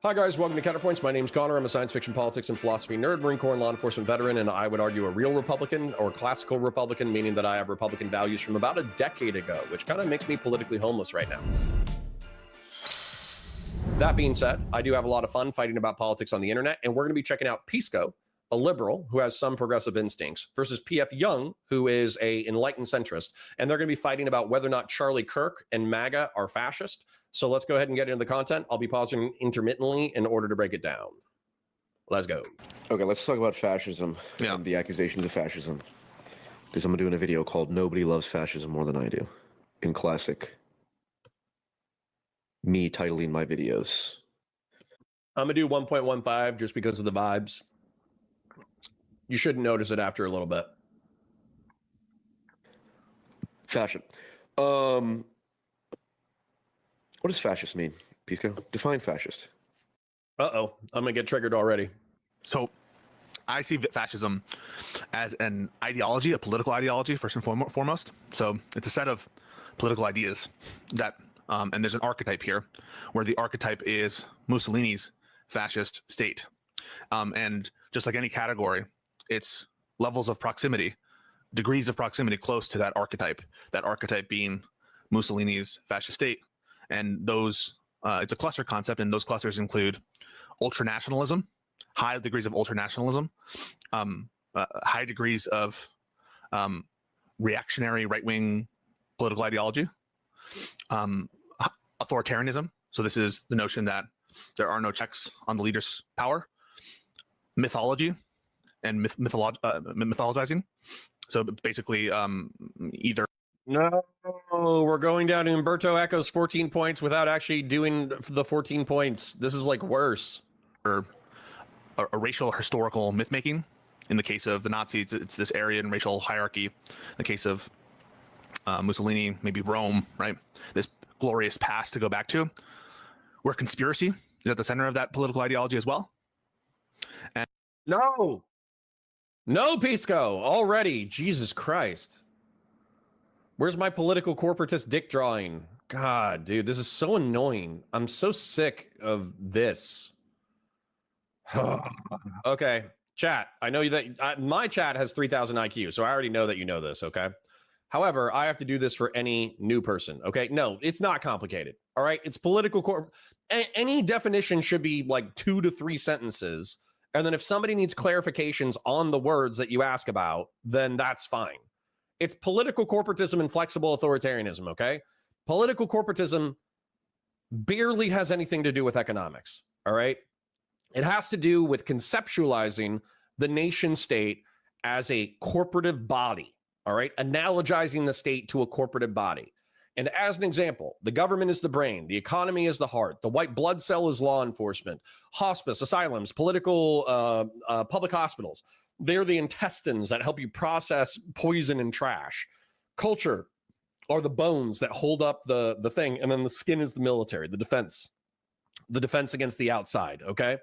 Hi guys, welcome to Counterpoints. My name's Connor. I'm a science fiction, politics, and philosophy nerd, Marine Corps and law enforcement veteran, and I would argue a real Republican or classical Republican, meaning that I have Republican values from about a decade ago, which kind of makes me politically homeless right now. That being said, I do have a lot of fun fighting about politics on the internet, and we're going to be checking out Pisco, a liberal who has some progressive instincts, versus PF Jung, who is a enlightened centrist, and they're going to be fighting about whether or not Charlie Kirk and Maga are fascist. So let's go ahead and get into the content. I'll be pausing intermittently in order to break it down. Let's go. Okay, let's talk about fascism and the accusations of fascism, because I'm doing a video called "Nobody Loves Fascism More Than I Do," in classic me titling my videos. I'm gonna do 1.15 just because of the vibes. You shouldn't notice it after a little bit. Fashion. What does fascist mean, Pisco? Define fascist. Uh-oh, I'm gonna get triggered already. So I see fascism as an ideology, a political ideology, first and foremost. So it's a set of political ideas that, and there's an archetype here, where the archetype is Mussolini's fascist state. And just like any category, it's levels of proximity, degrees of proximity close to that archetype being Mussolini's fascist state. And those, it's a cluster concept, and those clusters include ultranationalism, high degrees of ultranationalism, high degrees of reactionary right-wing political ideology, authoritarianism. So this is the notion that there are no checks on the leader's power, mythology, and mythologizing. So basically, either. No, we're going down to Umberto Eco's 14 points without actually doing the 14 points. This is like worse. Or a racial historical myth making. In the case of the Nazis, it's this Aryan racial hierarchy. In the case of Mussolini, maybe Rome, right? This glorious past to go back to. Where conspiracy is at the center of that political ideology as well. And no, Pisco, already. Jesus Christ. Where's my political corporatist dick drawing? God, dude, this is so annoying. I'm so sick of this. Okay, chat. I know that my chat has 3,000 IQ, so I already know that you know this, okay? However, I have to do this for any new person, okay? No, it's not complicated, all right? It's political any definition should be like 2 to 3 sentences, and then if somebody needs clarifications on the words that you ask about, then that's fine. It's political corporatism and flexible authoritarianism, okay? Political corporatism barely has anything to do with economics, all right? It has to do with conceptualizing the nation state as a corporative body, all right? Analogizing the state to a corporative body. And as an example, the government is the brain, the economy is the heart, the white blood cell is law enforcement, hospice, asylums, political, public hospitals. They're the intestines that help you process poison and trash. Culture are the bones that hold up the thing, and then the skin is the military, the defense against the outside, okay?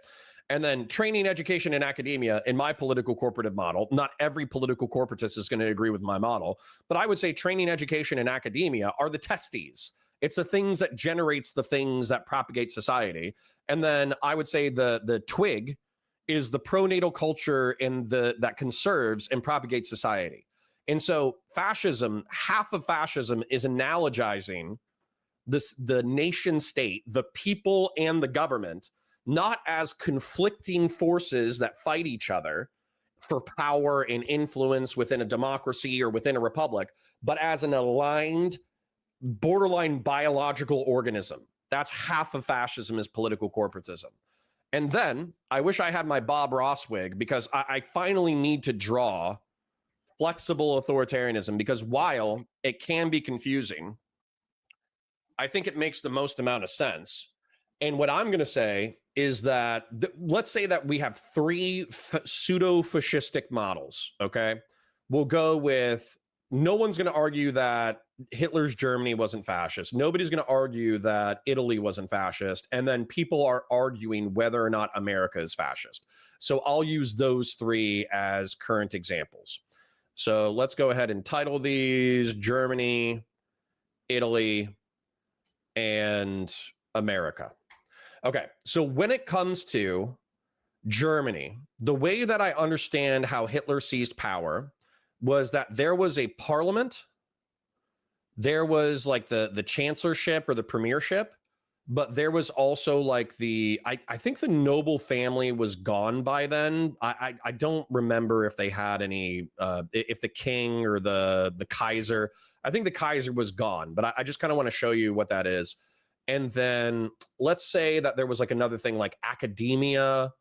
And then training, education, and academia in my political corporative model. Not every political corporatist is going to agree with my model, but I would say training, education, and academia are the testes. It's the things that generates the things that propagate society. And then I would say the twig is the pronatal culture and that conserves and propagates society. And so fascism, half of fascism is analogizing the nation state, the people and the government, not as conflicting forces that fight each other for power and influence within a democracy or within a republic, but as an aligned, borderline biological organism. That's half of fascism is political corporatism. And then I wish I had my Bob Ross wig, because I finally need to draw flexible authoritarianism, because while it can be confusing, I think it makes the most amount of sense. And what I'm going to say is that, let's say that we have 3 pseudo-fascistic models, okay? We'll go with, no one's going to argue that Hitler's Germany wasn't fascist. Nobody's going to argue that Italy wasn't fascist. And then people are arguing whether or not America is fascist. So I'll use those 3 as current examples. So let's go ahead and title these Germany, Italy, and America. Okay, so when it comes to Germany, the way that I understand how Hitler seized power was that there was a parliament, there was like the chancellorship or the premiership, but there was also like I think the noble family was gone by then. I don't remember if they had any if the king or the Kaiser. I think the Kaiser was gone, but I just kind of want to show you what that is. And then let's say that there was like another thing like academia,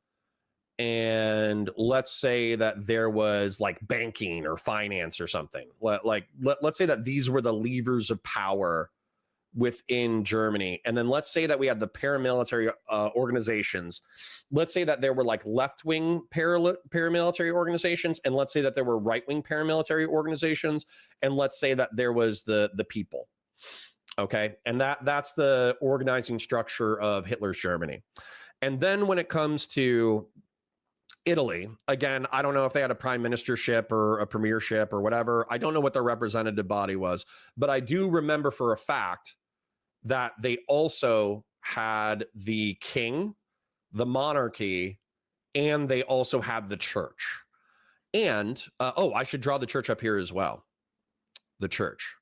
and let's say that there was like banking or finance or something. Let's say that these were the levers of power within Germany. And then let's say that we had the paramilitary organizations. Let's say that there were like left-wing paramilitary organizations, and let's say that there were right-wing paramilitary organizations, and let's say that there was the people. Okay, and that's the organizing structure of Hitler's Germany. And then when it comes to Italy, again, I don't know if they had a prime ministership or a premiership or whatever. I don't know what their representative body was, but I do remember for a fact that they also had the king, the monarchy, and they also had the church. And, I should draw the church up here as well. The church.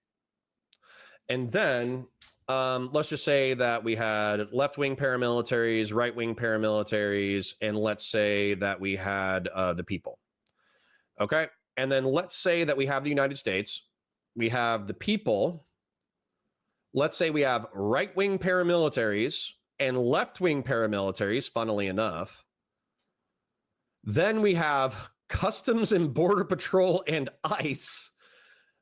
And then let's just say that we had left-wing paramilitaries, right-wing paramilitaries, and let's say that we had the people. Okay. And then let's say that we have the United States. We have the people. Let's say we have right-wing paramilitaries and left-wing paramilitaries, funnily enough. Then we have Customs and Border Patrol and ICE,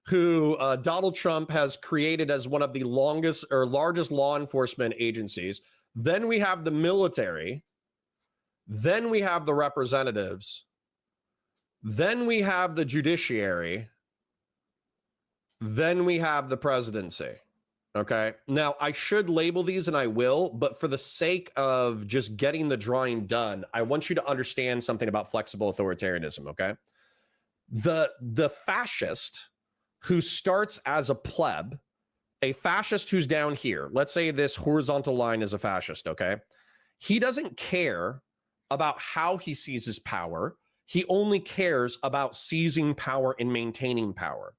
who Donald Trump has created as one of the longest or largest law enforcement agencies. Then we have the military. Then we have the representatives. Then we have the judiciary. Then we have the presidency. Okay. Now, I should label these, and I will, but for the sake of just getting the drawing done, I want you to understand something about flexible authoritarianism. Okay. The fascist who starts as a pleb, a fascist who's down here, let's say this horizontal line is a fascist. Okay. He doesn't care about how he seizes power. He only cares about seizing power and maintaining power.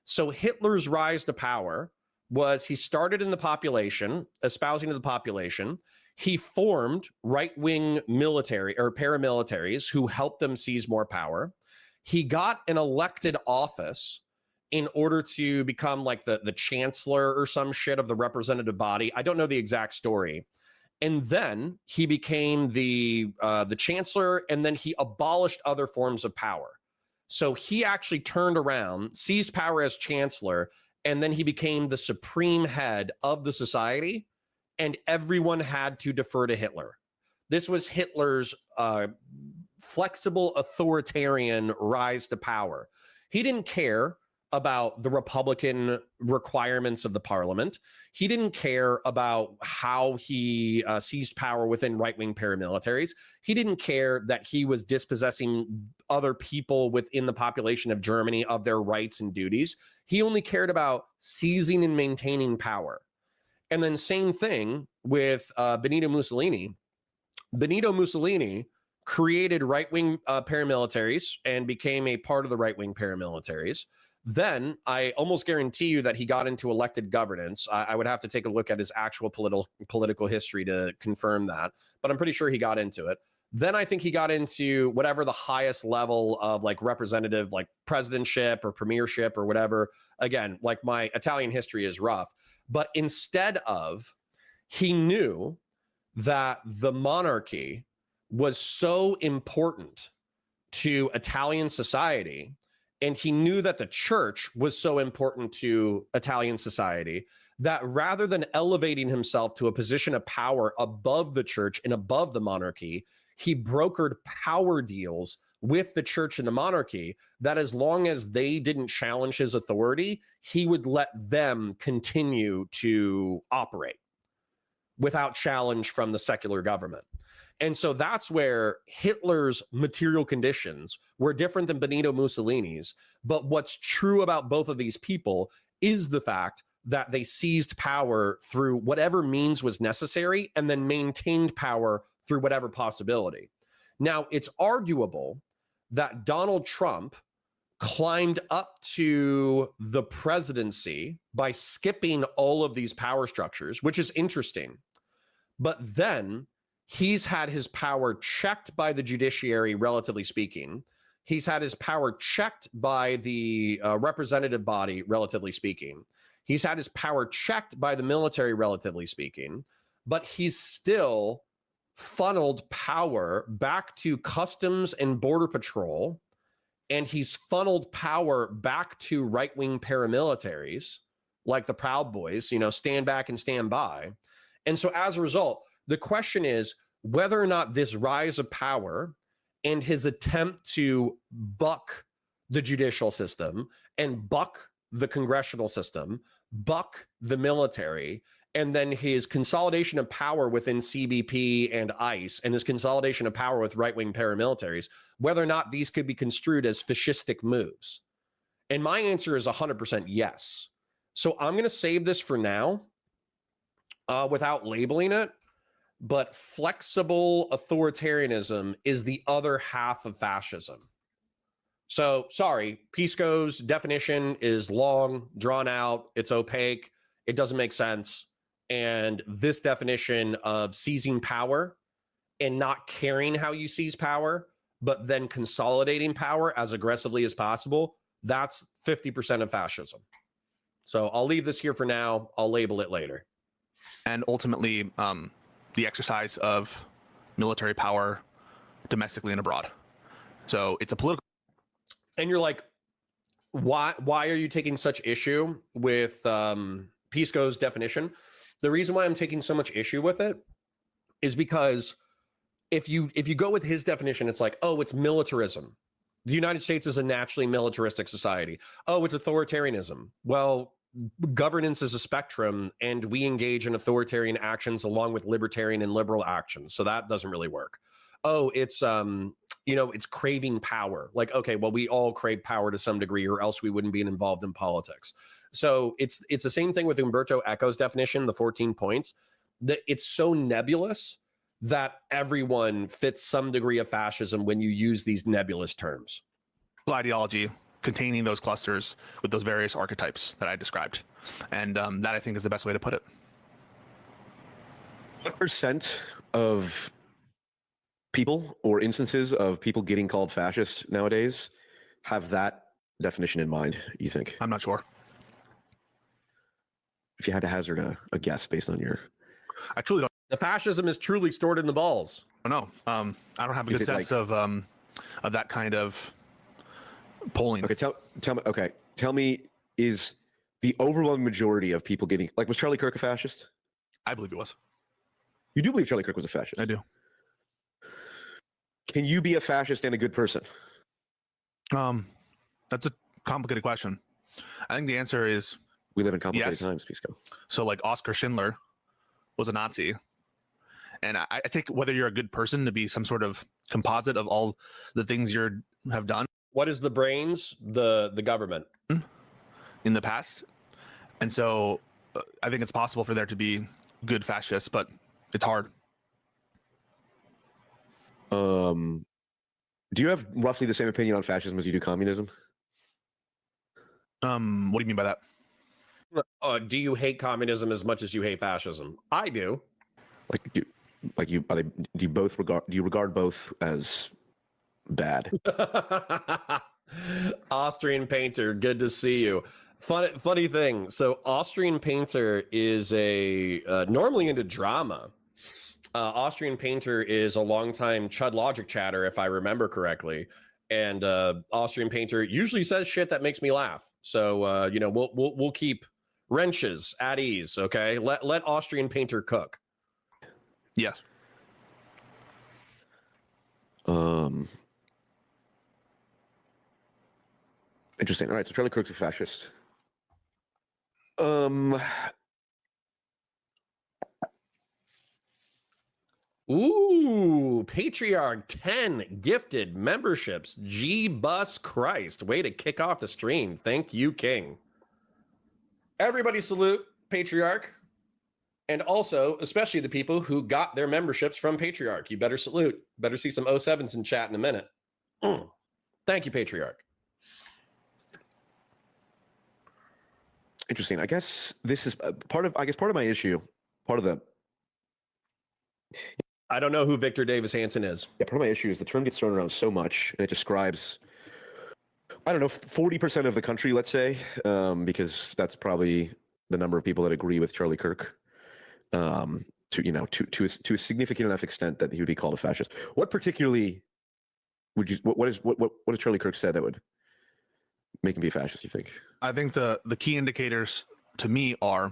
So Hitler's rise to power was he started in the population, espousing to the population. He formed right-wing military or paramilitaries who helped them seize more power. He got an elected office in order to become like the chancellor or some shit of the representative body. I don't know the exact story. And then he became the chancellor, and then he abolished other forms of power. So he actually turned around, seized power as chancellor, and then he became the supreme head of the society, and everyone had to defer to Hitler. This was Hitler's flexible authoritarian rise to power. He didn't care about the Republican requirements of the parliament. He didn't care about how he seized power within right-wing paramilitaries. He didn't care that he was dispossessing other people within the population of Germany of their rights and duties. He only cared about seizing and maintaining power. And then same thing with Benito Mussolini. Benito Mussolini created right-wing paramilitaries and became a part of the right-wing paramilitaries. Then I almost guarantee you that he got into elected governance. I would have to take a look at his actual political history to confirm that, but I'm pretty sure he got into it. Then I think he got into whatever the highest level of like representative, like presidentship or premiership or whatever. Again, like my Italian history is rough, but instead of, he knew that the monarchy was so important to Italian society, and he knew that the church was so important to Italian society, that rather than elevating himself to a position of power above the church and above the monarchy, he brokered power deals with the church and the monarchy that as long as they didn't challenge his authority, he would let them continue to operate without challenge from the secular government. And so that's where Hitler's material conditions were different than Benito Mussolini's. But what's true about both of these people is the fact that they seized power through whatever means was necessary and then maintained power through whatever possibility. Now, it's arguable that Donald Trump climbed up to the presidency by skipping all of these power structures, which is interesting. But then he's had his power checked by the judiciary, relatively speaking. He's had his power checked by the representative body, relatively speaking. He's had his power checked by the military, relatively speaking. But he's still funneled power back to Customs and Border Patrol, and he's funneled power back to right-wing paramilitaries like the Proud Boys, you know, stand back and stand by. And so as a result, the question is whether or not this rise of power and his attempt to buck the judicial system and buck the congressional system, buck the military, and then his consolidation of power within CBP and ICE and his consolidation of power with right-wing paramilitaries, whether or not these could be construed as fascistic moves. And my answer is 100% yes. So I'm going to save this for now without labeling it, but flexible authoritarianism is the other half of fascism. So sorry, Pisco's definition is long, drawn out, it's opaque, it doesn't make sense. And this definition of seizing power and not caring how you seize power, but then consolidating power as aggressively as possible, that's 50% of fascism. So I'll leave this here for now. I'll label it later. And ultimately, the exercise of military power domestically and abroad. So it's a political. And you're like, why are you taking such issue with Pisco's definition? The reason why I'm taking so much issue with it is because if you go with his definition, it's like, oh, it's militarism. The United States is a naturally militaristic society. Oh, it's authoritarianism. Well, governance is a spectrum, and we engage in authoritarian actions along with libertarian and liberal actions. So that doesn't really work. Oh, it's it's craving power. Like, okay, well, we all crave power to some degree, or else we wouldn't be involved in politics. So it's the same thing with Umberto Eco's definition, the 14 points, that it's so nebulous that everyone fits some degree of fascism when you use these nebulous terms. Ideology containing those clusters with those various archetypes that I described. And that, I think, is the best way to put it. What percent of people or instances of people getting called fascist nowadays have that definition in mind, you think? I'm not sure. If you had to hazard a guess based on your... I truly don't. The fascism is truly stored in the balls. No, I don't have a good sense of that kind of polling. Okay, tell me. Okay, tell me, is the overwhelming majority of people getting, like, was Charlie Kirk a fascist? I believe he was. You do believe Charlie Kirk was a fascist? I do. Can you be a fascist and a good person? That's a complicated question. I think the answer is we live in complicated yes. times, Pisco. So, like, Oskar Schindler was a Nazi. And I take whether you're a good person to be some sort of composite of all the things you have done. What is the brains? The government. In the past. And so I think it's possible for there to be good fascists, but it's hard. Do you have roughly the same opinion on fascism as you do communism? What do you mean by that? Do you hate communism as much as you hate fascism? I do. Do you regard both as bad? Austrian Painter, good to see you. Funny thing. So Austrian Painter is normally into drama. Austrian Painter is a longtime Chud Logic chatter, if I remember correctly. And Austrian Painter usually says shit that makes me laugh. So we'll keep wrenches at ease. Okay, let Austrian Painter cook. Yes. Interesting. All right, so Charlie Kirk's a fascist. Ooh, Patriarch 10 gifted memberships. G-Bus Christ. Way to kick off the stream. Thank you, King. Everybody salute Patriarch. And also, especially the people who got their memberships from Patriarch. You better salute. Better see some 07s in chat in a minute. Thank you, Patriarch. Interesting. I guess this is part of my issue. Part of the I don't know who Victor Davis Hanson is. part of my issue is the term gets thrown around so much, and it describes, I don't know, 40% of the country, let's say, because that's probably the number of people that agree with Charlie Kirk, to a significant enough extent that he would be called a fascist. What particularly would you? What has Charlie Kirk said that would make him be a fascist, you think? I think the key indicators to me are,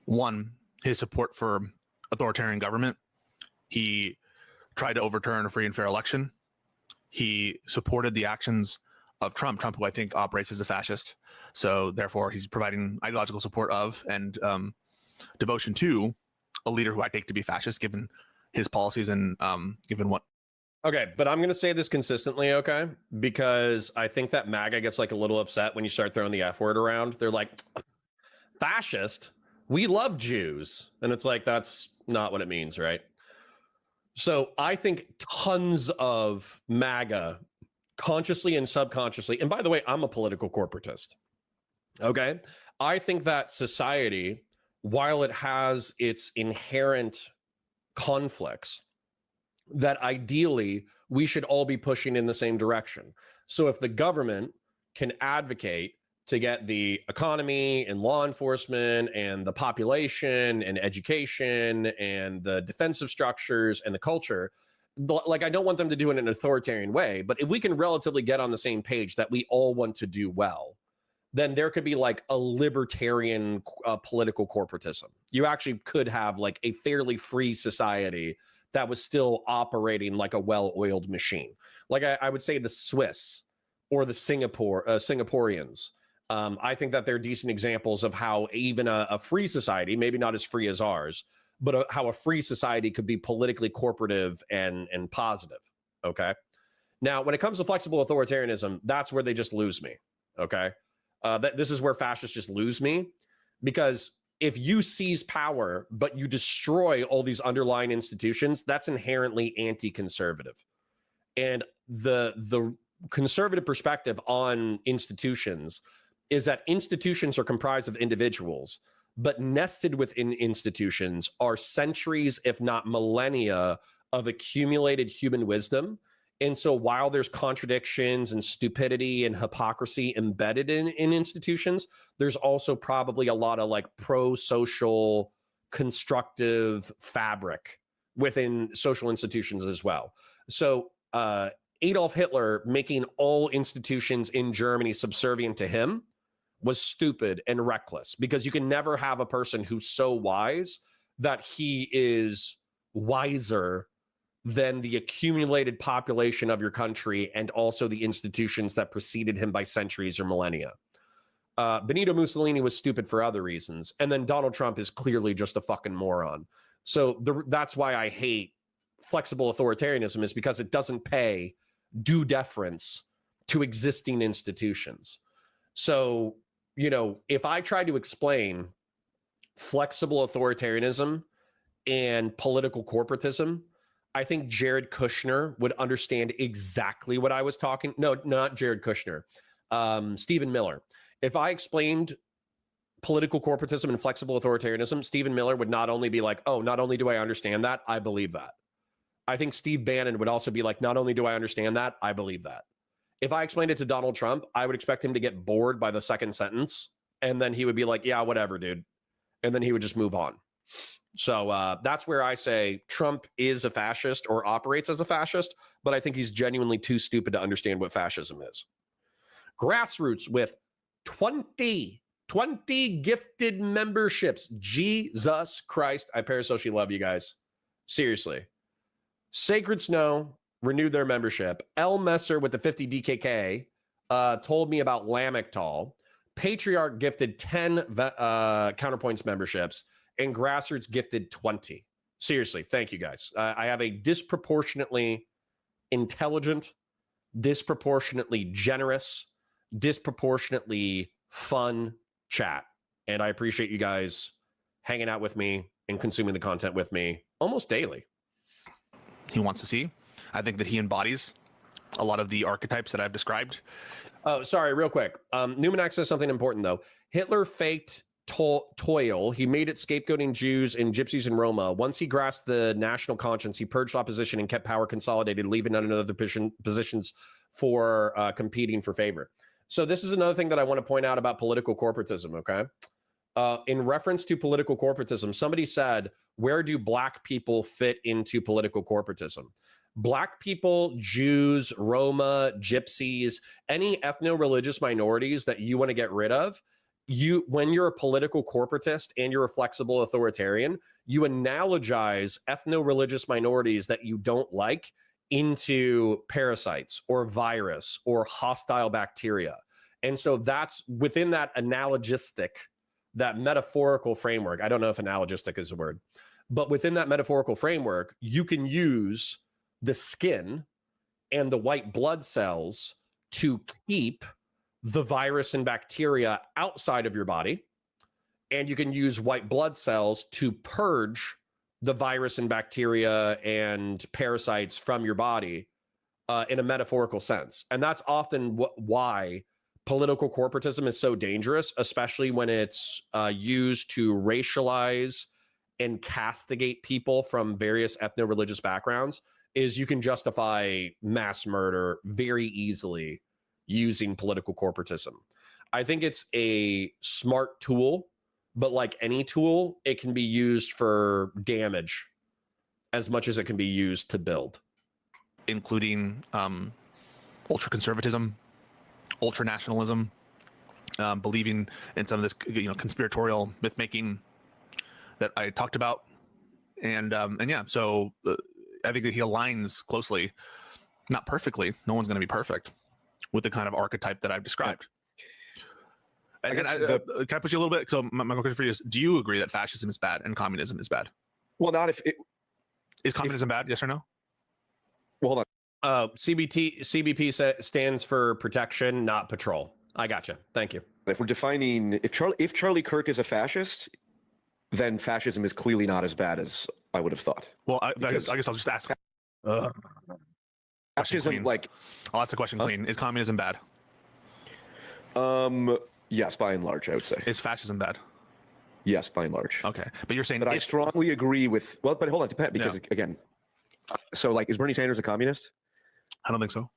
one, his support for authoritarian government. He tried to overturn a free and fair election. He supported the actions of Trump, who I think operates as a fascist. So therefore, he's providing ideological support of and devotion to a leader who I take to be fascist, given his policies and given what. Okay, but I'm going to say this consistently, okay? Because I think that MAGA gets like a little upset when you start throwing the F word around. They're like, fascist? We love Jews. And it's like, that's not what it means, right? So I think tons of MAGA, consciously and subconsciously, and by the way, I'm a political corporatist, okay? I think that society, while it has its inherent conflicts, that ideally we should all be pushing in the same direction. So if the government can advocate to get the economy and law enforcement and the population and education and the defensive structures and the culture, like, I don't want them to do it in an authoritarian way, but if we can relatively get on the same page that we all want to do well, then there could be like a libertarian political corporatism. You actually could have like a fairly free society that was still operating like a well-oiled machine. Like I would say the Swiss or the Singaporeans. I think that they're decent examples of how even a free society, maybe not as free as ours, but how a free society could be politically corporative and positive, okay? Now, when it comes to flexible authoritarianism, that's where they just lose me, okay? This is where fascists just lose me, because if you seize power, but you destroy all these underlying institutions, that's inherently anti-conservative. And the conservative perspective on institutions is that institutions are comprised of individuals, but nested within institutions are centuries, if not millennia, of accumulated human wisdom. And so while there's contradictions and stupidity and hypocrisy embedded in institutions, there's also probably a lot of like pro-social constructive fabric within social institutions as well. So Adolf Hitler making all institutions in Germany subservient to him was stupid and reckless, because you can never have a person who's so wise that he is wiser than the accumulated population of your country and also the institutions that preceded him by centuries or millennia. Benito Mussolini was stupid for other reasons. And then Donald Trump is clearly just a fucking moron. So that's why I hate flexible authoritarianism, is because it doesn't pay due deference to existing institutions. So, you know, if I try to explain flexible authoritarianism and political corporatism, I think Jared Kushner would understand exactly what I was talking. No, not Jared Kushner. Stephen Miller. If I explained political corporatism and flexible authoritarianism, Stephen Miller would not only be like, oh, not only do I understand that, I believe that. I think Steve Bannon would also be like, not only do I understand that, I believe that. If I explained it to Donald Trump, I would expect him to get bored by the second sentence. And then he would be like, yeah, whatever, dude. And then he would just move on. So that's where I say Trump is a fascist or operates as a fascist, but I think he's genuinely too stupid to understand what fascism is. Grassroots with 20 gifted memberships. Jesus Christ. I parasocially love you guys. Seriously. Sacred Snow renewed their membership. L. Messer with the 50 DKK told me about Lamictal. Patriarch gifted 10 Counterpoints memberships, and Grassroots gifted 20. Seriously, thank you guys. I have a disproportionately intelligent, disproportionately generous, disproportionately fun chat. And I appreciate you guys hanging out with me and consuming the content with me almost daily. He wants to see. I think that he embodies a lot of the archetypes that I've described. Oh, sorry, real quick. Newman says something important, though. Hitler faked toil. He made it scapegoating Jews and gypsies in Roma. Once he grasped the national conscience, he purged opposition and kept power consolidated, leaving none other positions for competing for favor. So this is another thing that I want to point out about political corporatism, okay? In reference to political corporatism, somebody said, where do black people fit into political corporatism? Black people, Jews, Roma, gypsies, any ethno-religious minorities that you want to get rid of, when you're a political corporatist and you're a flexible authoritarian, you analogize ethno-religious minorities that you don't like into parasites or virus or hostile bacteria. And so that's within that analogistic, that metaphorical framework. I don't know if analogistic is a word, but within that metaphorical framework, you can use the skin and the white blood cells to keep the virus and bacteria outside of your body. And you can use white blood cells to purge the virus and bacteria and parasites from your body in a metaphorical sense. And that's often why political corporatism is so dangerous, especially when it's used to racialize and castigate people from various ethno-religious backgrounds, is you can justify mass murder very easily using political corporatism. I think it's a smart tool, but like any tool, it can be used for damage as much as it can be used to build. Including ultra-conservatism, ultra-nationalism, believing in some of this, conspiratorial myth-making that I talked about. And yeah, so I think that he aligns closely, not perfectly, no one's going to be perfect, with the kind of archetype that I've described. And can I push you a little bit? So my question for you is, do you agree that fascism is bad and communism is bad? Well, not if it... Is communism bad, yes or no? Well, hold on. CBP stands for protection, not patrol. I gotcha. Thank you. If we're defining... If Charlie Kirk is a fascist, then fascism is clearly not as bad as I would have thought. Well, I guess I'll just ask. Fascism, like... I'll ask the question clean. Is communism bad? Yes, by and large, I would say. Is fascism bad? Yes, by and large. Okay, but you're saying... But I strongly agree with... Well, but hold on, Pat, because, again... So, like, is Bernie Sanders a communist? I don't think so.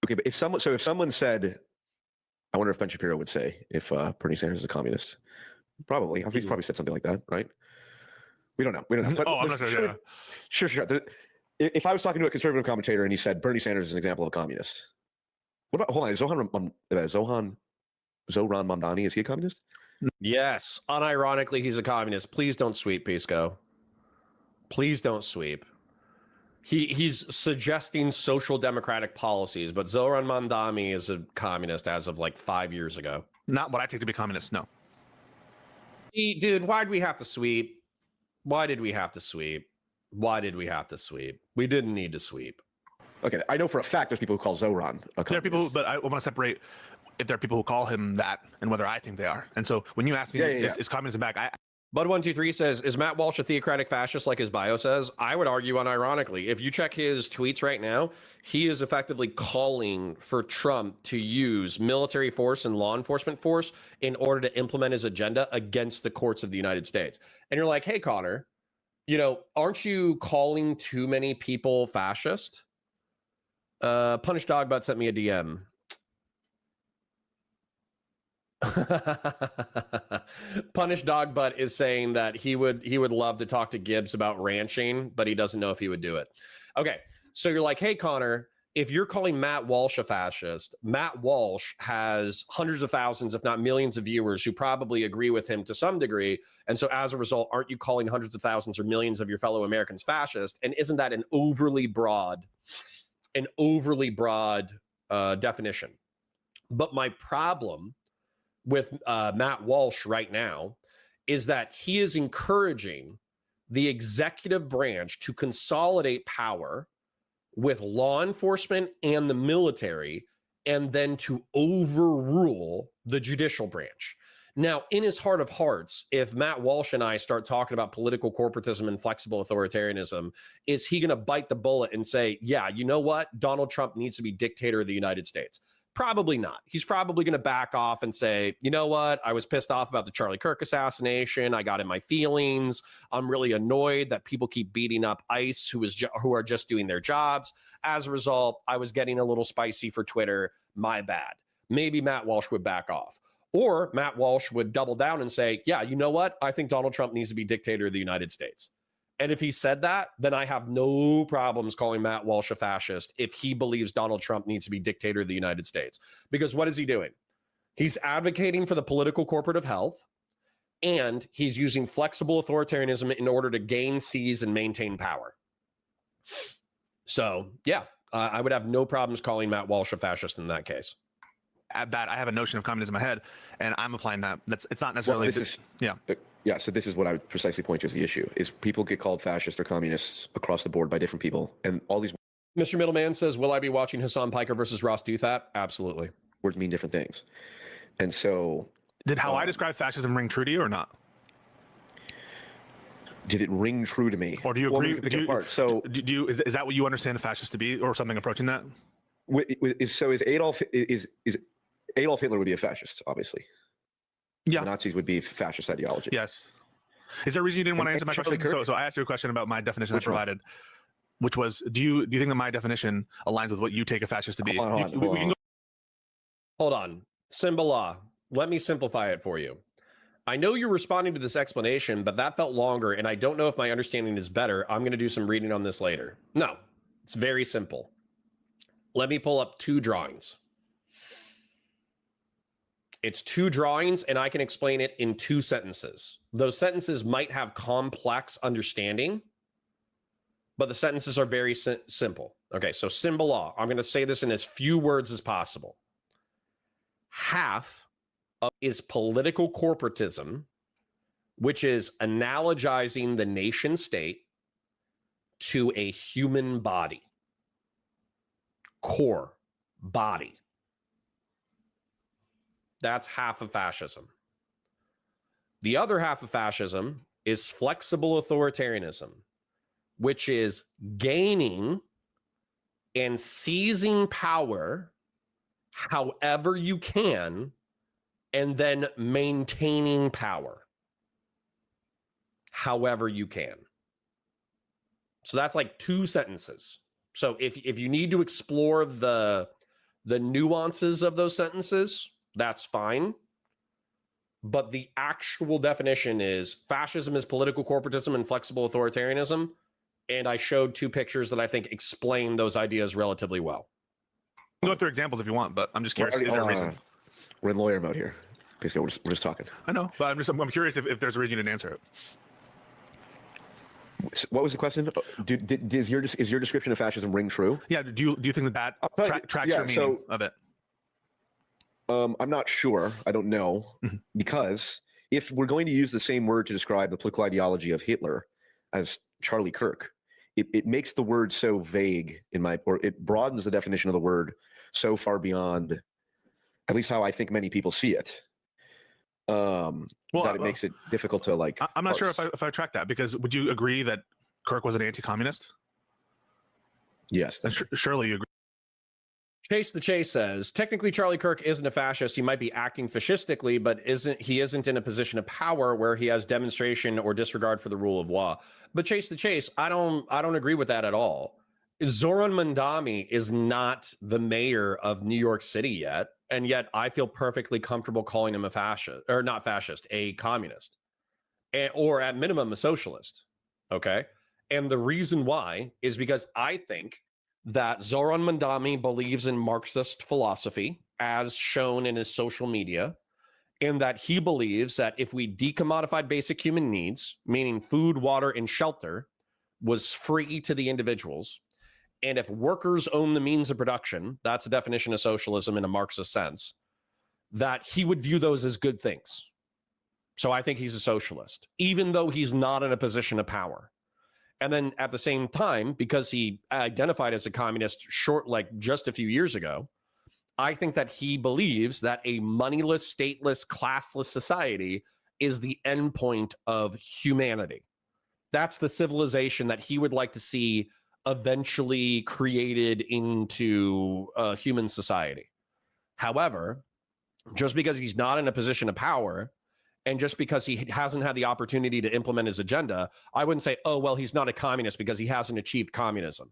Okay, but if someone said... I wonder if Ben Shapiro would say if Bernie Sanders is a communist. Probably. He's probably said something like that, right? We don't know. But I'm not sure. Sure. If I was talking to a conservative commentator and he said Bernie Sanders is an example of a communist, what about, hold on, Zoran Mondani, is he a communist? Yes. Unironically, he's a communist. Please don't sweep, Pisco. Please don't sweep. He's suggesting social democratic policies, but Zoran Mondani is a communist as of like 5 years ago. Not what I take to be communist, no. Dude, why did we have to sweep? Why did we have to sweep? Why did we have to sweep? We didn't need to sweep. Okay, I know for a fact there's people who call Zoran a communist. There are people, but I want to separate if there are people who call him that and whether I think they are. And so when you ask me, is communism back? Bud123 says, is Matt Walsh a theocratic fascist like his bio says? I would argue unironically. If you check his tweets right now, he is effectively calling for Trump to use military force and law enforcement force in order to implement his agenda against the courts of the United States. And you're like, hey, Connor, aren't you calling too many people fascist? Punish Dogbutt sent me a DM. Punish Dogbutt is saying that he would love to talk to Gibbs about ranching, but he doesn't know if he would do it. Okay, so you're like, hey, Connor, if you're calling Matt Walsh a fascist, Matt Walsh has hundreds of thousands, if not millions of viewers who probably agree with him to some degree. And so as a result, aren't you calling hundreds of thousands or millions of your fellow Americans fascist? And isn't that an overly broad definition? But my problem with Matt Walsh right now is that he is encouraging the executive branch to consolidate power with law enforcement and the military, and then to overrule the judicial branch. Now, in his heart of hearts, if Matt Walsh and I start talking about political corporatism and flexible authoritarianism, is he going to bite the bullet and say, yeah, you know what? Donald Trump needs to be dictator of the United States? Probably not. He's probably going to back off and say, you know what? I was pissed off about the Charlie Kirk assassination. I got in my feelings. I'm really annoyed that people keep beating up ICE who are just doing their jobs. As a result, I was getting a little spicy for Twitter. My bad. Maybe Matt Walsh would back off. Or Matt Walsh would double down and say, yeah, you know what? I think Donald Trump needs to be dictator of the United States. And if he said that, then I have no problems calling Matt Walsh a fascist if he believes Donald Trump needs to be dictator of the United States. Because what is he doing? He's advocating for the political corporate of health, and he's using flexible authoritarianism in order to gain, seize, and maintain power. So, yeah, I would have no problems calling Matt Walsh a fascist in that case. At that, I have a notion of communism in my head, and I'm applying that. It's not necessarily. Yeah, so this is what I would precisely point to as the issue, is people get called fascist or communists across the board by different people. And all these Mr. Middleman says, will I be watching Hassan Piker versus Ross Douthat? Absolutely. words mean different things. And so... Did how I describe fascism ring true to you or not? Did it ring true to me? Or do you agree? So Is that what you understand a fascist to be, or something approaching that? Is Adolf Hitler would be a fascist, obviously. Yeah. The Nazis would be fascist ideology. Yes. Is there a reason you didn't want to answer my question? So I asked you a question about my definition I provided, which was, do you think that my definition aligns with what you take a fascist to be? Hold on. Simba, let me simplify it for you. I know you're responding to this explanation, but that felt longer, and I don't know if my understanding is better. I'm going to do some reading on this later. No, it's very simple. Let me pull up 2 drawings. It's 2 drawings, and I can explain it in 2 sentences. Those sentences might have complex understanding, but the sentences are very simple. Okay, so Simba law. I'm going to say this in as few words as possible. Half is political corporatism, which is analogizing the nation state to a human body. Core, body. That's half of fascism. The other half of fascism is flexible authoritarianism, which is gaining and seizing power however you can, and then maintaining power however you can. So that's like 2 sentences. So if you need to explore the nuances of those sentences, that's fine. But the actual definition is fascism is political corporatism and flexible authoritarianism. And I showed 2 pictures that I think explain those ideas relatively well. You can go through examples if you want, but I'm just curious. Is there a reason? We're in lawyer mode here. Basically, we're just talking. I know, but I'm curious if there's a reason you didn't answer it. What was the question? Is your description of fascism ring true? Yeah. Do you think that tracks your meaning of it? I'm not sure. I don't know. Because if we're going to use the same word to describe the political ideology of Hitler as Charlie Kirk, it makes the word so vague or it broadens the definition of the word so far beyond at least how I think many people see it. That it makes it difficult to like. I'm not sure if I track that, because would you agree that Kirk was an anti-communist? Yes. Surely you agree. Chase the Chase says, technically Charlie Kirk isn't a fascist. He might be acting fascistically, but he isn't in a position of power where he has demonstration or disregard for the rule of law. But Chase the Chase, I don't agree with that at all. Zoran Mandami is not the mayor of New York City yet, and yet I feel perfectly comfortable calling him a fascist, or not fascist, a communist, or at minimum a socialist. Okay, and the reason why is because I think that Zoran Mandami believes in Marxist philosophy, as shown in his social media, and that he believes that if we decommodified basic human needs, meaning food, water, and shelter, was free to the individuals, and if workers own the means of production, that's a definition of socialism in a Marxist sense, that he would view those as good things. So I think he's a socialist, even though he's not in a position of power. And then at the same time, because he identified as a communist just a few years ago, I think that he believes that a moneyless, stateless, classless society is the endpoint of humanity. That's the civilization that he would like to see eventually created into a human society. However, just because he's not in a position of power and just because he hasn't had the opportunity to implement his agenda, I wouldn't say, oh, well, he's not a communist because he hasn't achieved communism.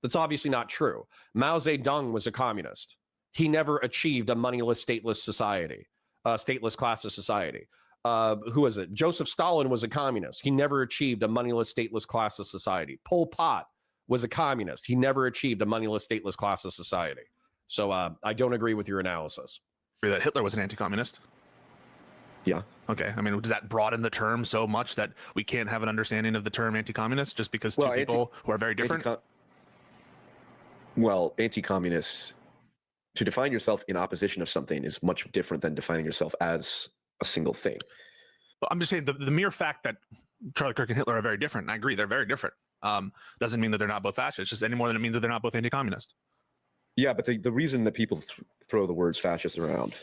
That's obviously not true. Mao Zedong was a communist. He never achieved a moneyless, stateless society, stateless classless society. Who was it? Joseph Stalin was a communist. He never achieved a moneyless, stateless, classless society. Pol Pot was a communist. He never achieved a moneyless, stateless, classless society. So I don't agree with your analysis. That Hitler was an anti-communist? Yeah. Okay. I mean, does that broaden the term so much that we can't have an understanding of the term anti-communist just because two people who are very different? Anti-communists, to define yourself in opposition of something is much different than defining yourself as a single thing. Well, I'm just saying the mere fact that Charlie Kirk and Hitler are very different, and I agree, they're very different, doesn't mean that they're not both fascists, just any more than it means that they're not both anti-communist. Yeah, but the reason that people throw the words fascist around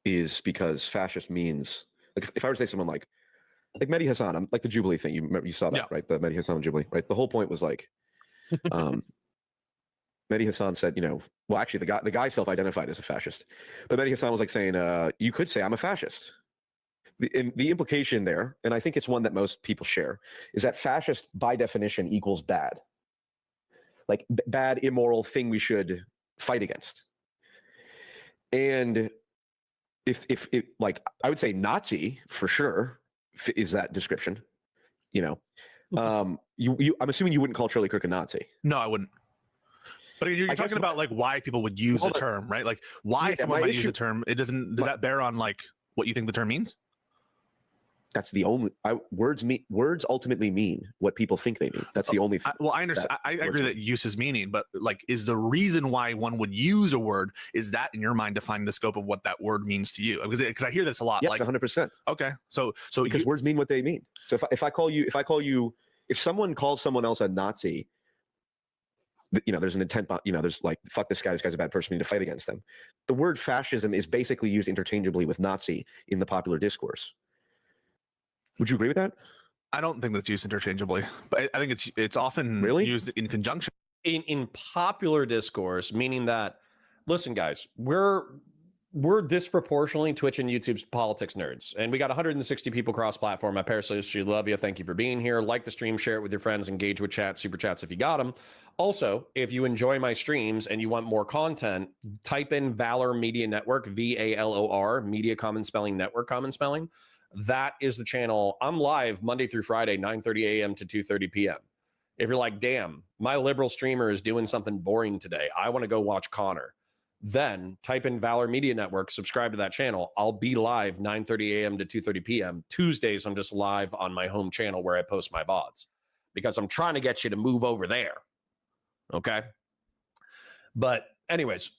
is because fascist means, like, if I were to say someone like Mehdi Hassan, like the Jubilee thing, you saw that, Yeah. right? The Mehdi Hassan Jubilee, right? The whole point was like, Mehdi Hassan said, well, actually, the guy self-identified as a fascist, but Mehdi Hassan was like saying, you could say I'm a fascist. The implication there, and I think it's one that most people share, is that fascist by definition equals bad, like bad, immoral thing we should fight against. And if like, I would say Nazi for sure is that description. I'm assuming you wouldn't call Charlie Kirk a Nazi. No, I wouldn't. But you're talking about like why people would use the term, right? Like why someone might use the term. It doesn't. Does that bear on like what you think the term means? That's the only words ultimately mean what people think they mean. That's the only thing. Well, I understand. I agree that use is meaning, but like, is the reason why one would use a word, is that in your mind defining the scope of what that word means to you? Because I hear this a lot. Yes, like 100%. Okay, so because words mean what they mean. So if someone calls someone else a Nazi, there's an intent. There's like, fuck this guy. This guy's a bad person. We need to fight against them. The word fascism is basically used interchangeably with Nazi in the popular discourse. Would you agree with that? I don't think that's used interchangeably, but I think it's often used in conjunction. In popular discourse, meaning that, listen, guys, we're disproportionately Twitch and YouTube's politics nerds, and we got 160 people cross-platform. I personally love you. Thank you for being here. Like the stream, share it with your friends, engage with chat, super chats if you got them. Also, if you enjoy my streams and you want more content, type in Valor Media Network, VALOR, Media Common Spelling Network, Common Spelling. That is the channel. I'm live Monday through Friday, 9:30 a.m. to 2:30 p.m. If you're like, damn, my liberal streamer is doing something boring today, I want to go watch Connor, then type in Valor Media Network, subscribe to that channel. I'll be live 9:30 a.m. to 2:30 p.m. Tuesdays, I'm just live on my home channel where I post my VODs because I'm trying to get you to move over there. Okay? But anyways,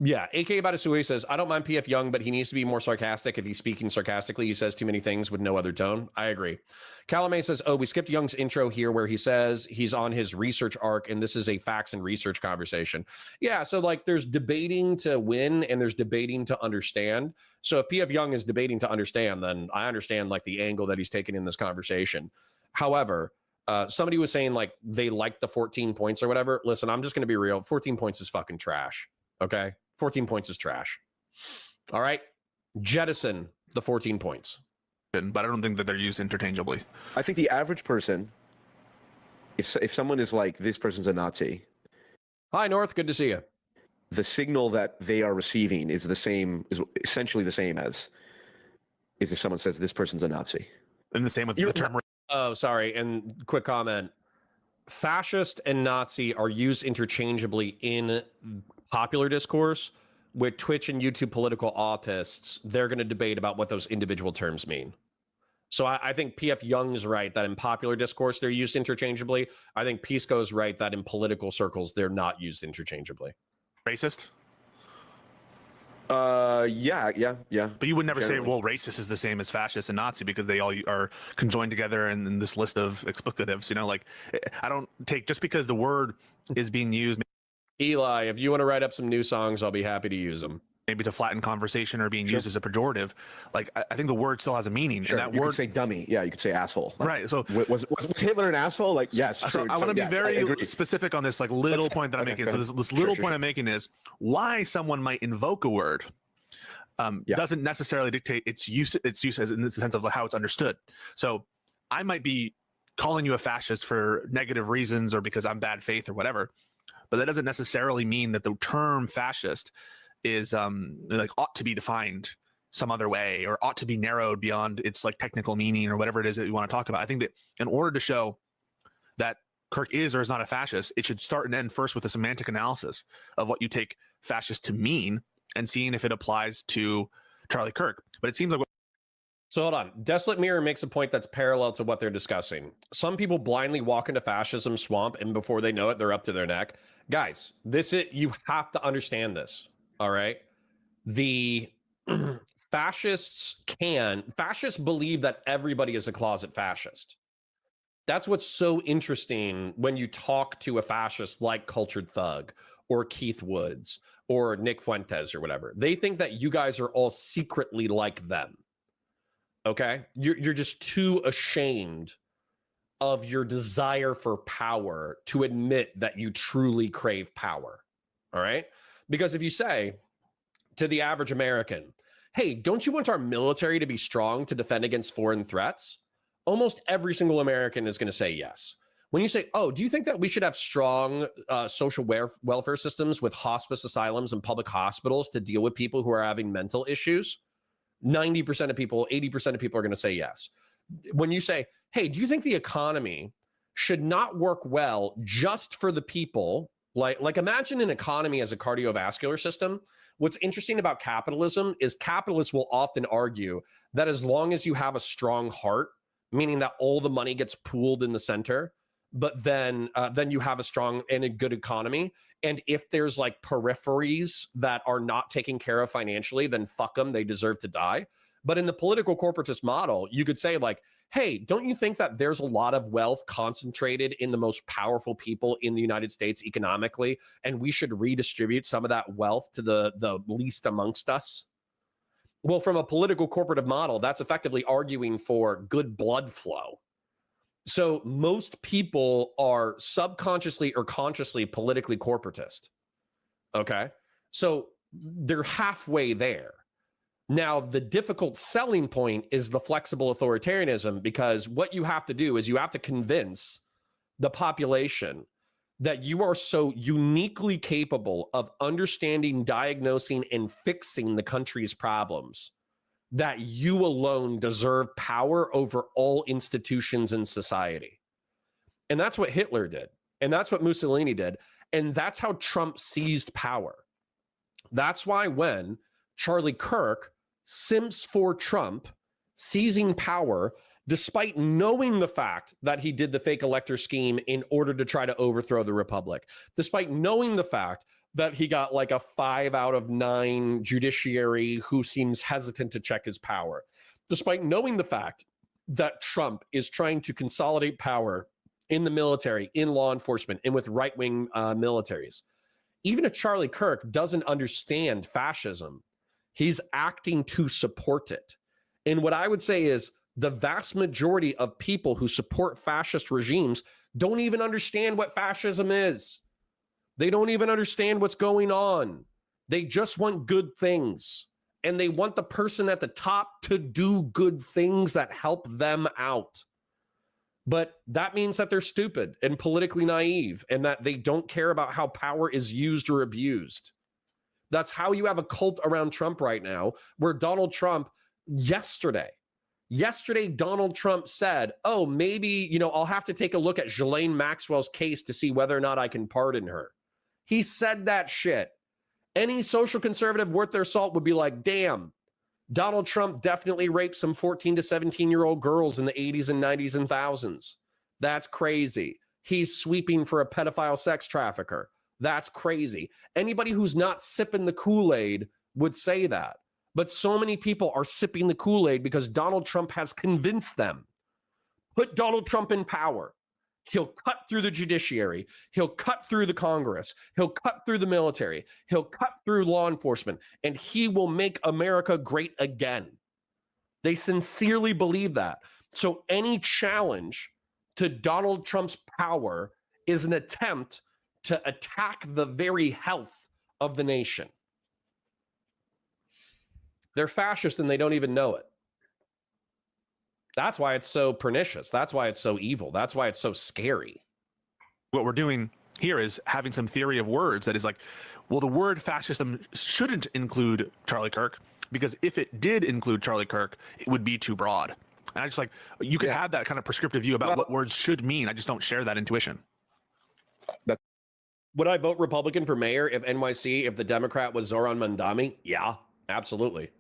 yeah, AK Badasui says, I don't mind PF Jung, but he needs to be more sarcastic. If he's speaking sarcastically, he says too many things with no other tone. I agree. Calamay says, oh, we skipped Jung's intro here where he says he's on his research arc, and this is a facts and research conversation. Yeah, so like there's debating to win and there's debating to understand. So if PF Jung is debating to understand, then I understand like the angle that he's taken in this conversation. However, somebody was saying like they liked the 14 points or whatever. Listen, I'm just going to be real. 14 points is fucking trash. Okay? 14 points is trash. All right. Jettison the 14 points. But I don't think that they're used interchangeably. I think the average person, if someone is like, this person's a Nazi. Hi, North. Good to see you. The signal that they are receiving is essentially the same as if someone says this person's a Nazi. And the same with the term. Oh, sorry. And quick comment. Fascist and Nazi are used interchangeably in popular discourse. With Twitch and YouTube political autists, they're going to debate about what those individual terms mean. So I think PF Jung's right that in popular discourse they're used interchangeably. I think Pisco's right that in political circles they're not used interchangeably. Racist? Yeah. But you would never Generally. say, well, racist is the same as fascist and Nazi because they all are conjoined together in this list of explicatives. You know, like I don't take just because the word is being used Eli, if you want to write up some new songs, I'll be happy to use them. maybe to flatten conversation or being Sure. used as a pejorative. Like I think the word still has a meaning, Sure. and that You word could say dummy. Yeah, you could say asshole. Like, right. So was Hitler an asshole? Like, yes. So True. I want to be yes, I very agree. specific on this like little point that I'm Okay, making. go So ahead. this Sure, little sure, point sure. I'm making is why someone might invoke a word Yeah. doesn't necessarily dictate its use as in the sense of how it's understood. So I might be calling you a fascist for negative reasons or because I'm bad faith or whatever, but that doesn't necessarily mean that the term fascist is like ought to be defined some other way or ought to be narrowed beyond its like technical meaning or whatever it is that you want to talk about. I think that in order to show that Kirk is or is not a fascist, it should start and end first with a semantic analysis of what you take fascist to mean and seeing if it applies to Charlie Kirk. But it seems like So hold on. Desolate Mirror makes a point that's parallel to what they're discussing. Some people blindly walk into fascism swamp, and before they know it, they're up to their neck. Guys, you have to understand this. All right. The fascists believe that everybody is a closet fascist. That's what's so interesting when you talk to a fascist like Cultured Thug or Keith Woods or Nick Fuentes or whatever. They think that you guys are all secretly like them. Okay? You're just too ashamed of your desire for power to admit that you truly crave power. All right? Because if you say to the average American, hey, don't you want our military to be strong to defend against foreign threats? Almost every single American is going to say yes. When you say, oh, do you think that we should have strong social welfare systems with hospice asylums and public hospitals to deal with people who are having mental issues? 90% of people, 80% of people are going to say yes. When you say, hey, do you think the economy should not work well just for the people? Like imagine an economy as a cardiovascular system. What's interesting about capitalism is capitalists will often argue that as long as you have a strong heart, meaning that all the money gets pooled in the center, but then you have a strong and a good economy. And if there's like peripheries that are not taken care of financially, then fuck them, they deserve to die. But in the political corporatist model, you could say like, hey, don't you think that there's a lot of wealth concentrated in the most powerful people in the United States economically, and we should redistribute some of that wealth to the least amongst us? Well, from a political corporative model, that's effectively arguing for good blood flow. So most people are subconsciously or consciously politically corporatist. Okay. So they're halfway there. Now, the difficult selling point is the flexible authoritarianism, because what you have to do is you have to convince the population that you are so uniquely capable of understanding, diagnosing, and fixing the country's problems that you alone deserve power over all institutions in society. And that's what Hitler did. And that's what Mussolini did. And that's how Trump seized power. That's why when Charlie Kirk simps for Trump seizing power, despite knowing the fact that he did the fake elector scheme in order to try to overthrow the republic, despite knowing the fact that he got like a 5 out of 9 judiciary who seems hesitant to check his power, despite knowing the fact that Trump is trying to consolidate power in the military, in law enforcement, and with right-wing militaries. Even if Charlie Kirk doesn't understand fascism, he's acting to support it. And what I would say is the vast majority of people who support fascist regimes don't even understand what fascism is. They don't even understand what's going on. They just want good things. And they want the person at the top to do good things that help them out. But that means that they're stupid and politically naive and that they don't care about how power is used or abused. That's how you have a cult around Trump right now, where Donald Trump yesterday, Donald Trump said, oh, maybe, I'll have to take a look at Ghislaine Maxwell's case to see whether or not I can pardon her. He said that shit. Any social conservative worth their salt would be like, damn, Donald Trump definitely raped some 14 to 17-year-old girls in the 80s and 90s and thousands. That's crazy. He's sweeping for a pedophile sex trafficker. That's crazy. Anybody who's not sipping the Kool-Aid would say that. But so many people are sipping the Kool-Aid because Donald Trump has convinced them. Put Donald Trump in power. He'll cut through the judiciary. He'll cut through the Congress. He'll cut through the military. He'll cut through law enforcement. And he will make America great again. They sincerely believe that. So any challenge to Donald Trump's power is an attempt to attack the very health of the nation. They're fascist and they don't even know it. That's why it's so pernicious. That's why it's so evil. That's why it's so scary. What we're doing here is having some theory of words that is like, well, the word fascism shouldn't include Charlie Kirk, because if it did include Charlie Kirk, it would be too broad. And I just like, you can have that kind of prescriptive view about what words should mean. I just don't share that intuition. Would I vote Republican for mayor if NYC, if the Democrat was Zoran Mandami? Yeah, absolutely.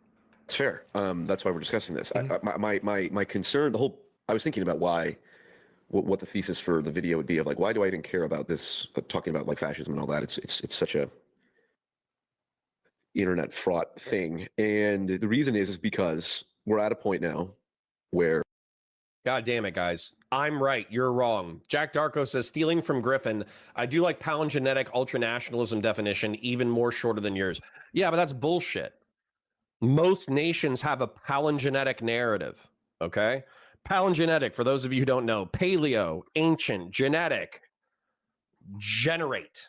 It's fair. That's why we're discussing this. My concern, I was thinking about what the thesis for the video would be of like, why do I even care about this, talking about like fascism and all that? It's such a internet fraught thing. And the reason is because we're at a point now where. God damn it, guys. I'm right. You're wrong. Jack Darko says, stealing from Griffin, I do like palingenetic ultranationalism definition, even more shorter than yours. Yeah, but that's bullshit. Most nations have a palingenetic narrative, okay? Palingenetic, for those of you who don't know, paleo, ancient, genetic, generate,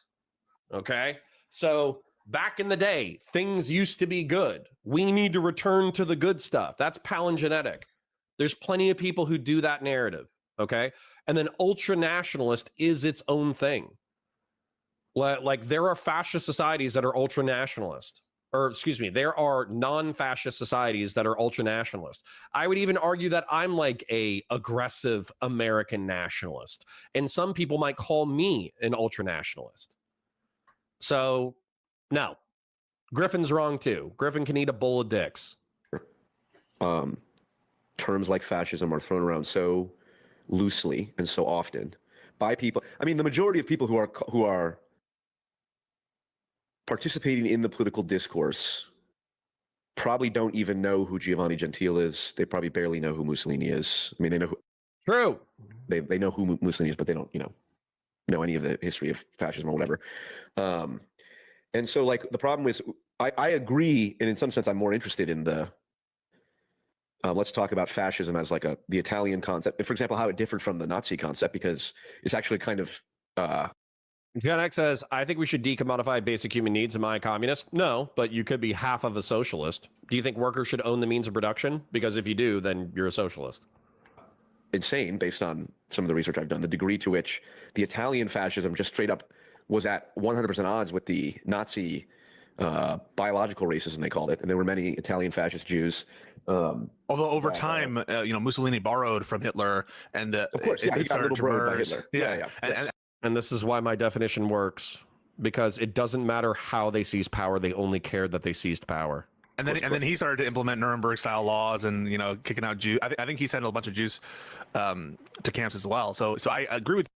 okay? So back in the day, things used to be good. We need to return to the good stuff. That's palingenetic. There's plenty of people who do that narrative, okay? And then ultranationalist is its own thing. Like there are fascist societies that are ultranationalist. Or excuse me, there are non-fascist societies that are ultranationalist. I would even argue that I'm like a aggressive American nationalist. And some people might call me an ultranationalist. So, no. Griffin's wrong too. Griffin can eat a bowl of dicks. Terms like fascism are thrown around so loosely and so often by people. I mean, the majority of people who are participating in the political discourse probably don't even know who Giovanni Gentile is. They probably barely know who Mussolini is. I mean, they know who. True. They know who Mussolini is, but they don't, know any of the history of fascism or whatever. And so, like, the problem is, I agree, and in some sense, I'm more interested in the. Let's talk about fascism as like the Italian concept, for example, how it differed from the Nazi concept, because it's actually kind of. Gen X says, I think we should decommodify basic human needs. Am I a communist? No, but you could be half of a socialist. Do you think workers should own the means of production? Because if you do, then you're a socialist. Insane, based on some of the research I've done, the degree to which the Italian fascism just straight up was at 100% odds with the Nazi biological racism, they called it. And there were many Italian fascist Jews. Although over time, Mussolini borrowed from Hitler, and of course, he got a little borrowed by Hitler. Yeah. And this is why my definition works, because it doesn't matter how they seize power. They only cared that they seized power. And then he started to implement Nuremberg style laws and, kicking out Jews. I think he sent a bunch of Jews to camps as well. So I agree with.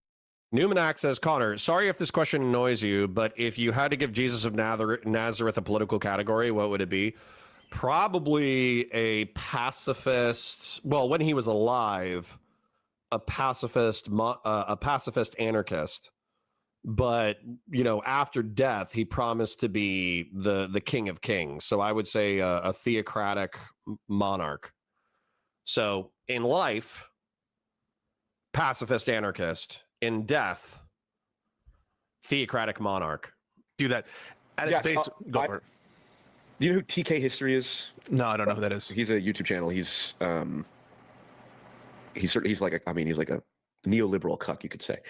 Newmanak says, Connor, sorry if this question annoys you, but if you had to give Jesus of Nazareth a political category, what would it be? Probably a pacifist. Well, when he was alive, a pacifist anarchist. But, after death, he promised to be the king of kings. So I would say a theocratic monarch. So in life, pacifist anarchist. In death, theocratic monarch. Do that at its base. Go for it. Do you know who TK History is? No, I don't know who that is. He's a YouTube channel. He's like a neoliberal cuck, you could say.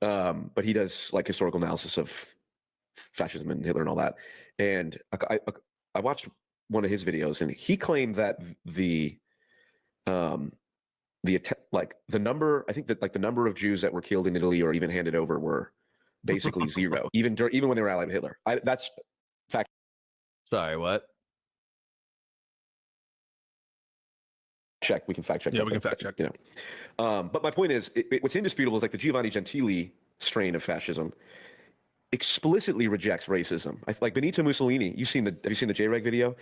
But he does like historical analysis of fascism and Hitler and all that. And I watched one of his videos, and he claimed that the number, I think that like the number of Jews that were killed in Italy or even handed over were basically zero, even when they were allied with Hitler. That's fact. Sorry, what? Check. We can fact check. Yeah, we can fact check. But, my point is, what's indisputable is like the Giovanni Gentile strain of fascism explicitly rejects racism. Like Benito Mussolini. Have you seen the J-Reg video?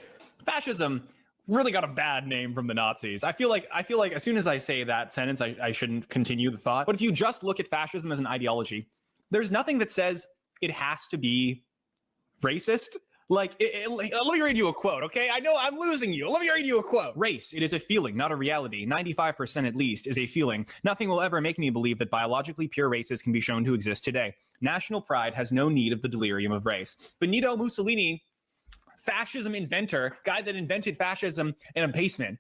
Fascism really got a bad name from the Nazis. I feel like as soon as I say that sentence, I shouldn't continue the thought. But if you just look at fascism as an ideology, there's nothing that says it has to be racist. Like, let me read you a quote, okay? I know I'm losing you. Let me read you a quote. Race, it is a feeling, not a reality. 95% at least is a feeling. Nothing will ever make me believe that biologically pure races can be shown to exist today. National pride has no need of the delirium of race. Benito Mussolini, fascism inventor, guy that invented fascism in a basement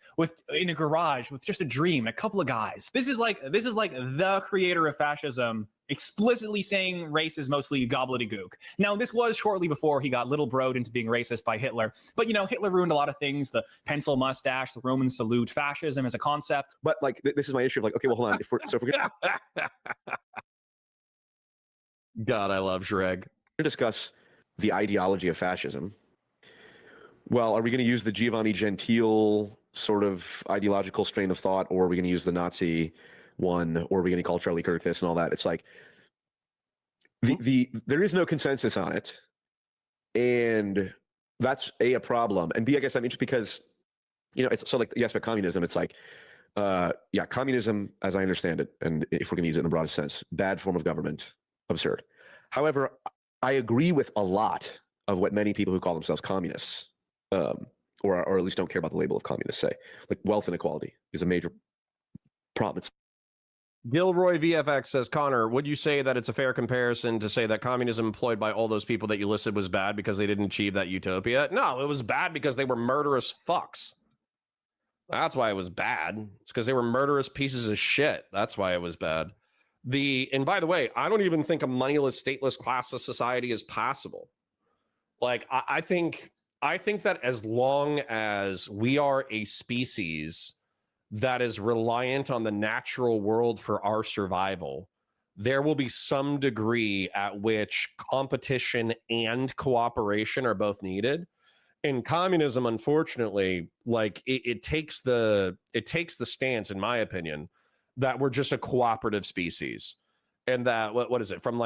in a garage with just a dream and a couple of guys. This is like the creator of fascism explicitly saying race is mostly gobbledygook. Now, this was shortly before he got little broed into being racist by Hitler, but Hitler ruined a lot of things: the pencil mustache, the Roman salute, fascism as a concept. But like, this is my issue of like, okay, well, hold on. If we're gonna God, I love Shrek. discuss the ideology of fascism, well, are we going to use the Giovanni Gentile sort of ideological strain of thought, or are we going to use the Nazi one, or are we going to call Charlie Kirk this and all that? It's like there is no consensus on it, and that's a problem. And B, I guess I'm interested because it's so like, yes, but communism. It's like, yeah, communism, as I understand it, and if we're going to use it in the broadest sense, bad form of government, absurd. However, I agree with a lot of what many people who call themselves communists, or at least don't care about the label of communist, say. Like, wealth inequality is a major problem. Gilroy VFX says, Connor, would you say that it's a fair comparison to say that communism employed by all those people that you listed was bad because they didn't achieve that utopia? No, it was bad because they were murderous fucks. That's why it was bad. It's because they were murderous pieces of shit. That's why it was bad. And by the way, I don't even think a moneyless, stateless, classless society is possible. Like, I think that as long as we are a species that is reliant on the natural world for our survival, there will be some degree at which competition and cooperation are both needed. In communism, unfortunately, like it takes the stance, in my opinion, that we're just a cooperative species, and that what is it from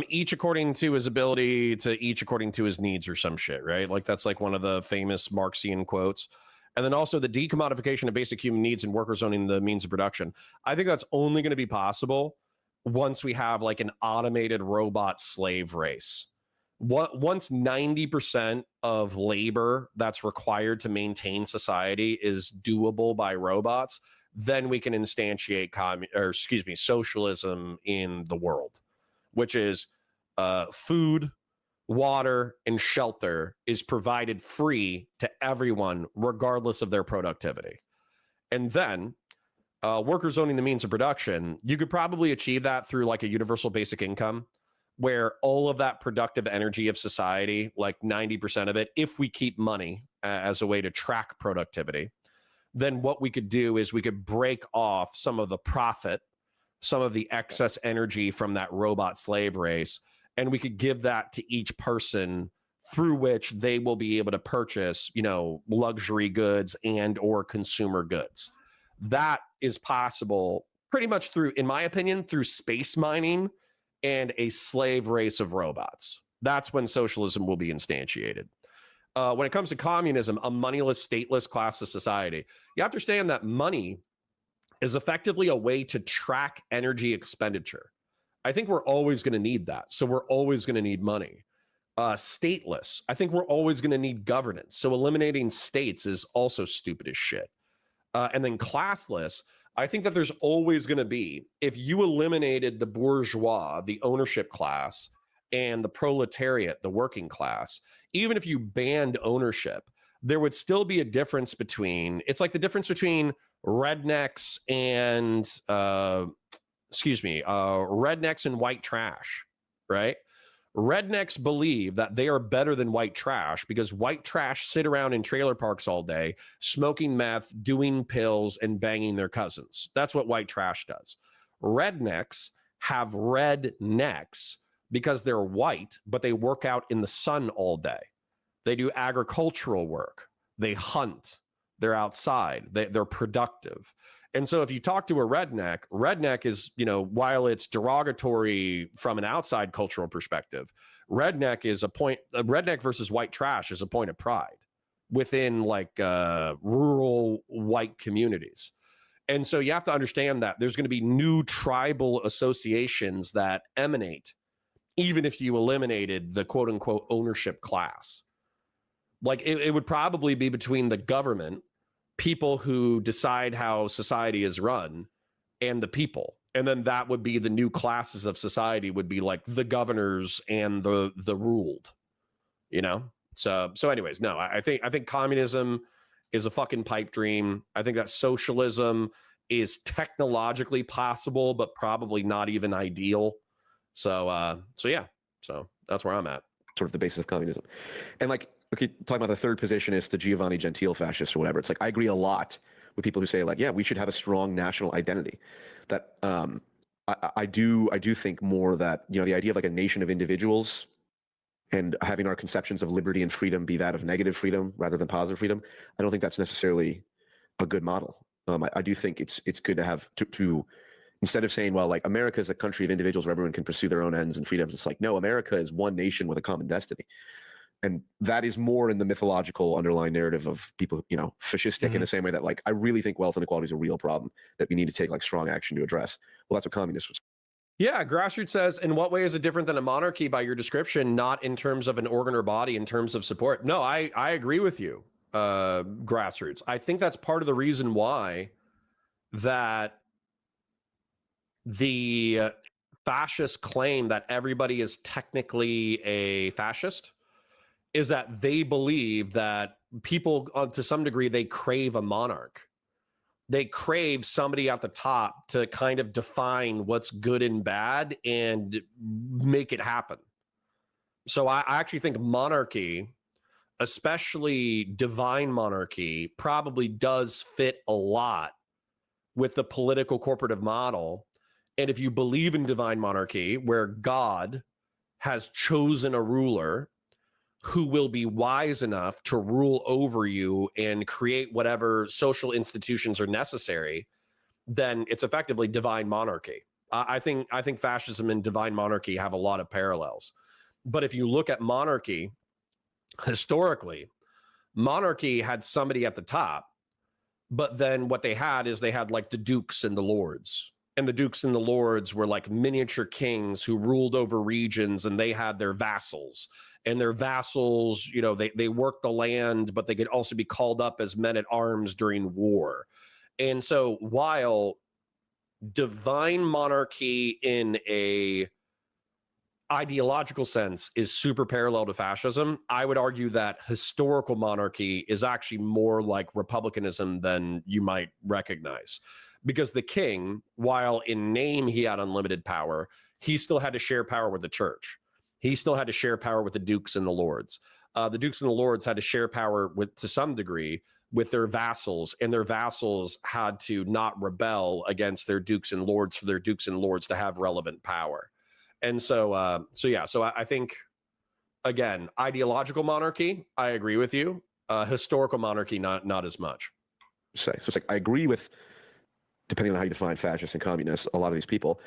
each according to his ability to each according to his needs or some shit, right? Like that's like one of the famous Marxian quotes. And then also the decommodification of basic human needs and workers owning the means of production. I think that's only going to be possible once we have like an automated robot slave race. Once 90% of labor that's required to maintain society is doable by robots, then we can instantiate socialism in the world, which is food, water, and shelter is provided free to everyone, regardless of their productivity. And then workers owning the means of production, you could probably achieve that through like a universal basic income, where all of that productive energy of society, like 90% of it, if we keep money as a way to track productivity, then what we could do is we could break off some of the profit, some of the excess energy from that robot slave race, and we could give that to each person, through which they will be able to purchase, luxury goods and or consumer goods. That is possible pretty much through, in my opinion, through space mining and a slave race of robots. That's when socialism will be instantiated. When it comes to communism, a moneyless, stateless, classless society, you have to understand that money is effectively a way to track energy expenditure. I think we're always going to need that. So we're always going to need money. Stateless, I think we're always going to need governance. So eliminating states is also stupid as shit. And then classless, I think that there's always going to be, if you eliminated the bourgeois, the ownership class, and the proletariat, the working class, even if you banned ownership, there would still be a difference between, it's like the difference between rednecks and, rednecks and white trash, right? Rednecks believe that they are better than white trash because white trash sit around in trailer parks all day, smoking meth, doing pills, and banging their cousins. That's what white trash does. Rednecks have red necks because they're white, but they work out in the sun all day. They do agricultural work. They hunt. They're outside. They're productive. And so if you talk to a redneck is, while it's derogatory from an outside cultural perspective, redneck versus white trash is a point of pride within like rural white communities. And so you have to understand that there's going to be new tribal associations that emanate, even if you eliminated the quote unquote ownership class. Like it would probably be between the government, people who decide how society is run, and the people. And then that would be the new classes of society, would be like the governors and the ruled, So anyways, no, I think communism is a fucking pipe dream. I think that socialism is technologically possible, but probably not even ideal. So yeah, so that's where I'm at. Sort of the basis of communism. And like, okay, talking about the third position is the Giovanni Gentile fascist or whatever. It's like, I agree a lot with people who say like, yeah, we should have a strong national identity. That I do think more that, the idea of like a nation of individuals and having our conceptions of liberty and freedom be that of negative freedom rather than positive freedom. I don't think that's necessarily a good model. I do think it's good to have to instead of saying, well, like America is a country of individuals where everyone can pursue their own ends and freedoms. It's like, no, America is one nation with a common destiny. And that is more in the mythological underlying narrative of people, fascistic in the same way that like, I really think wealth inequality is a real problem that we need to take like strong action to address. Well, that's what communists was. Yeah, Grassroots says, in what way is it different than a monarchy by your description, not in terms of an organ or body, in terms of support? No, I agree with you, Grassroots. I think that's part of the reason why that the fascists claim that everybody is technically a fascist is that they believe that people, to some degree, they crave a monarch. They crave somebody at the top to kind of define what's good and bad and make it happen. So I actually think monarchy, especially divine monarchy, probably does fit a lot with the political corporative model. And if you believe in divine monarchy, where God has chosen a ruler who will be wise enough to rule over you and create whatever social institutions are necessary, then it's effectively divine monarchy. I think fascism and divine monarchy have a lot of parallels. But if you look at monarchy, historically, monarchy had somebody at the top, but then what they had like the dukes and the lords. And the dukes and the lords were like miniature kings who ruled over regions, and they had their vassals. And their vassals, they worked the land, but they could also be called up as men at arms during war. And so while divine monarchy in a ideological sense is super parallel to fascism, I would argue that historical monarchy is actually more like republicanism than you might recognize. Because the king, while in name he had unlimited power, he still had to share power with the church. He still had to share power with the dukes and the lords. The dukes and the lords had to share power to some degree, with their vassals, and their vassals had to not rebel against their dukes and lords for their dukes and lords to have relevant power. And so I think, again, ideological monarchy, I agree with you. Historical monarchy, not as much. So it's like, I agree with, depending on how you define fascists and communists, a lot of these people.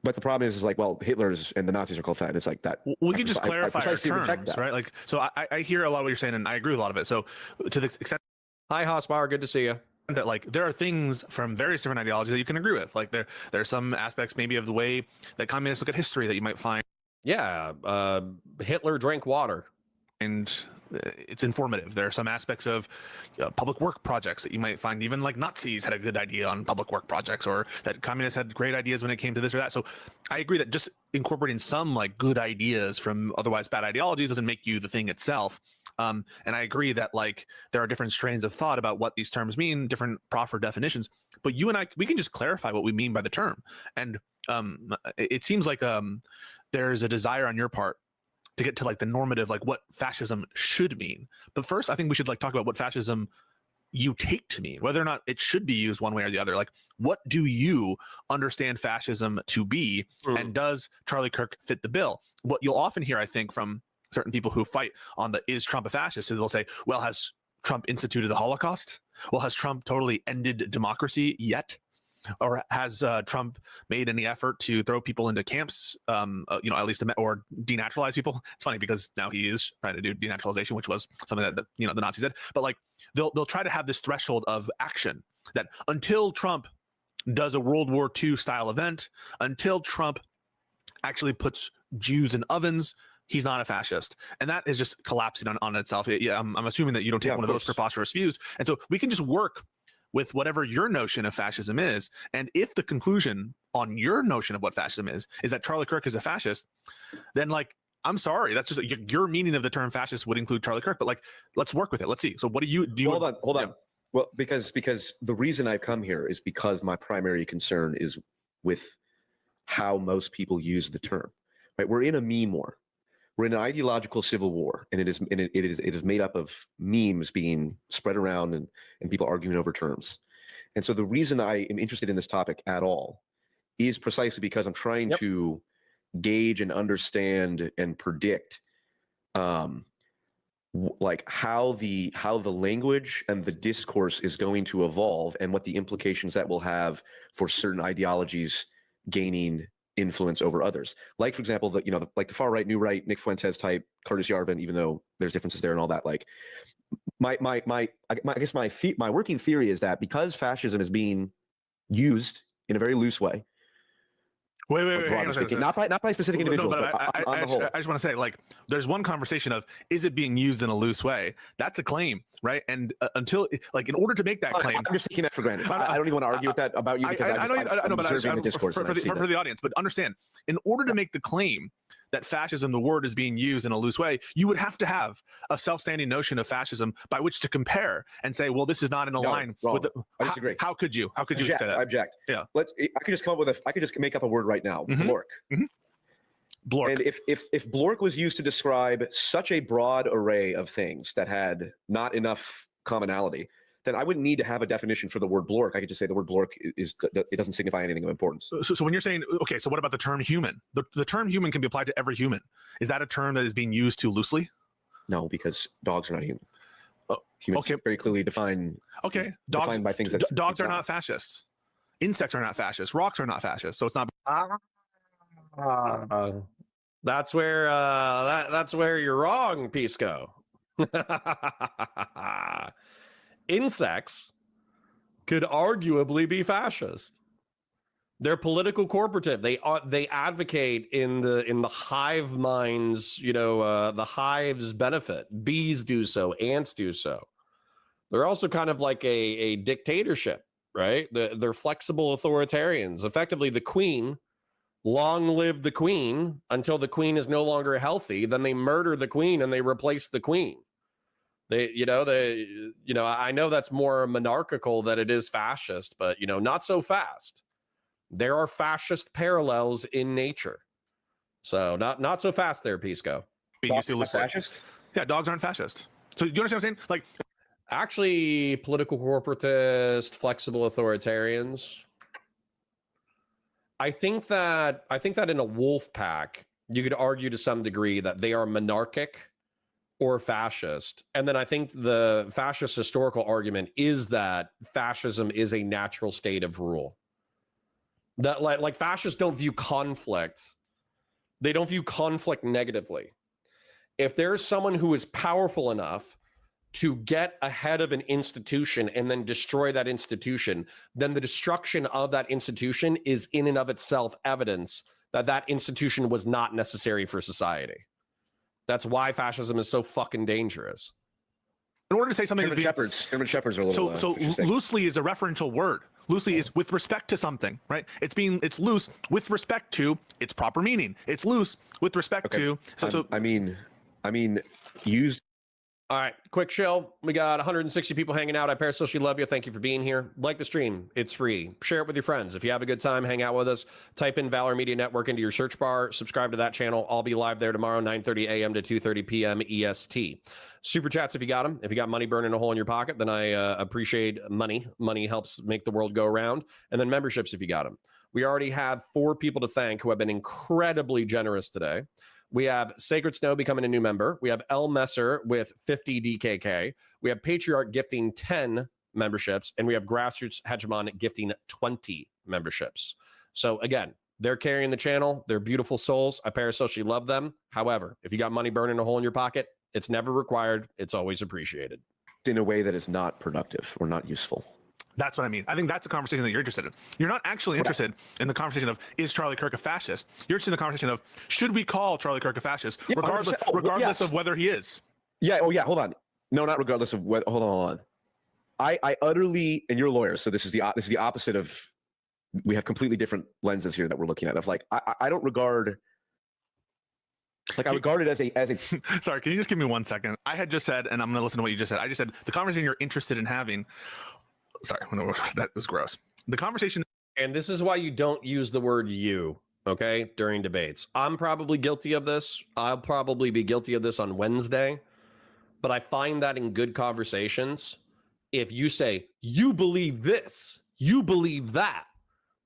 But the problem is like, well, Hitler's and the Nazis are called fat. And it's like that. We can just clarify our terms, right? Like, so I hear a lot of what you're saying, and I agree with a lot of it. So to the extent. Hi, Hosbauer. Good to see you. That like there are things from various different ideologies that you can agree with. Like there are some aspects maybe of the way that communists look at history that you might find. Yeah, Hitler drank water. And it's informative. There are some aspects of public work projects that you might find even like Nazis had a good idea on public work projects, or that communists had great ideas when it came to this or that. So I agree that just incorporating some like good ideas from otherwise bad ideologies doesn't make you the thing itself. And I agree that like there are different strains of thought about what these terms mean, different proffered definitions, but you and I, we can just clarify what we mean by the term. And it seems like there's a desire on your part to get to like the normative, like what fascism should mean. But first, I think we should like talk about what fascism you take to mean, whether or not it should be used one way or the other. Like, what do you understand fascism to be? And does Charlie Kirk fit the bill? What you'll often hear, I think, from certain people who fight on the is Trump a fascist, is they'll say, well, has Trump instituted the Holocaust? Well, has Trump totally ended democracy yet? or has Trump made any effort to throw people into camps, at least or denaturalize people? It's funny because now he is trying to do denaturalization, which was something that the Nazis did. But like they'll try to have this threshold of action that until Trump does a World War II style event, until Trump actually puts Jews in ovens, he's not a fascist. And that is just collapsing on itself. Yeah, I'm assuming that you don't take one of those preposterous views. And so we can just work with whatever your notion of fascism is. And if the conclusion on your notion of what fascism is that Charlie Kirk is a fascist, then like, I'm sorry, that's just your meaning of the term fascist would include Charlie Kirk, but like, let's work with it. Let's see. So what do you hold on. Well, because the reason I've come here is because my primary concern is with how most people use the term, right? We're in a meme war. We're in an ideological civil war, and it is made up of memes being spread around and people arguing over terms. And so the reason I am interested in this topic at all is precisely because I'm trying to gauge and understand and predict like how the language and the discourse is going to evolve and what the implications that will have for certain ideologies gaining influence over others. Like, for example, like the far right, new right, Nick Fuentes type, Curtis Yarvin, even though there's differences there and all that. Like I guess my working theory is that because fascism is being used in a very loose way. Wait, hang on a second. Not by specific individuals, but on the whole. I just want to say, like, there's one conversation of, is it being used in a loose way? That's a claim, right? And until, like, in order to make that claim, I'm just taking that for granted. I don't even want to argue with that about you because I'm observing the discourse for the audience. But understand, in order to make the claim that fascism, the word, is being used in a loose way, you would have to have a self-standing notion of fascism by which to compare and say, well, this is not in line with the. I disagree. How could you say that? I object. Yeah. I could just come up with I could just make up a word right now. Blork. Blork. And if Blork was used to describe such a broad array of things that had not enough commonality, then I wouldn't need to have a definition for the word Blork. I could just say the word Blork it doesn't signify anything of importance. So when you're saying, okay, so what about the term human? The term human can be applied to every human. Is that a term that is being used too loosely? No, because dogs are not human. Humans very clearly defined. Okay, dogs by things dogs are not fascists. Insects are not fascists. Rocks are not fascists. So it's not. That's where you're wrong, Pisco. Insects could arguably be fascist. They're political corporative. They advocate in the hive minds, the hive's benefit. Bees do so, ants do so. They're also kind of like a dictatorship, right? They're flexible authoritarians. Effectively, the queen, long live the queen, until the queen is no longer healthy. Then they murder the queen and they replace the queen. I know that's more monarchical than it is fascist, but not so fast. There are fascist parallels in nature. So not so fast there, Pisco. Dogs aren't fascist? Yeah, dogs aren't fascist. So do you understand what I'm saying? Like, actually, political corporatist, flexible authoritarians. I think that in a wolf pack, you could argue to some degree that they are monarchic or fascist. And then I think the fascist historical argument is that fascism is a natural state of rule. That like fascists don't view conflict. They don't view conflict negatively. If there's someone who is powerful enough to get ahead of an institution and then destroy that institution, then the destruction of that institution is in and of itself evidence that that institution was not necessary for society. That's why fascism is so fucking dangerous. In order to say something, German shepherds are a little. So loosely is a referential word. Loosely is with respect to something, right? It's loose with respect to its proper meaning. It's loose with respect to. I mean, used. All right, quick chill. We got 160 people hanging out. I parasocially love you. Thank you for being here. Like the stream. It's free. Share it with your friends. If you have a good time, hang out with us. Type in Valor Media Network into your search bar. Subscribe to that channel. I'll be live there tomorrow, 9:30 a.m. to 2:30 p.m. EST. Super chats if you got them. If you got money burning a hole in your pocket, then I appreciate money. Money helps make the world go around. And then memberships if you got them. We already have 4 people to thank who have been incredibly generous today. We have Sacred Snow becoming a new member. We have L Messer with 50 DKK. We have Patriarch gifting 10 memberships. And we have Grassroots Hegemon gifting 20 memberships. So again, they're carrying the channel. They're beautiful souls. I parasocially love them. However, if you got money burning a hole in your pocket, it's never required. It's always appreciated. In a way that is not productive or not useful. That's what I mean. I think that's a conversation that you're interested in. You're not actually interested in the conversation of, is Charlie Kirk a fascist? You're interested in the conversation of, should we call Charlie Kirk a fascist, Yeah, regardless of whether he is? Yeah. Oh, yeah. Hold on. No, not regardless of what. Hold on. I utterly, and you're lawyers, so this is the opposite of. We have completely different lenses here that we're looking at. Of like, I don't regard. Like I regard it as a. Sorry, can you just give me 1 second? I had just said, and I'm going to listen to what you just said. I just said the conversation you're interested in having. Sorry, that was gross. The conversation. And this is why you don't use the word you, okay, during debates. I'm probably guilty of this. I'll probably be guilty of this on Wednesday. But I find that in good conversations, if you say, you believe this, you believe that,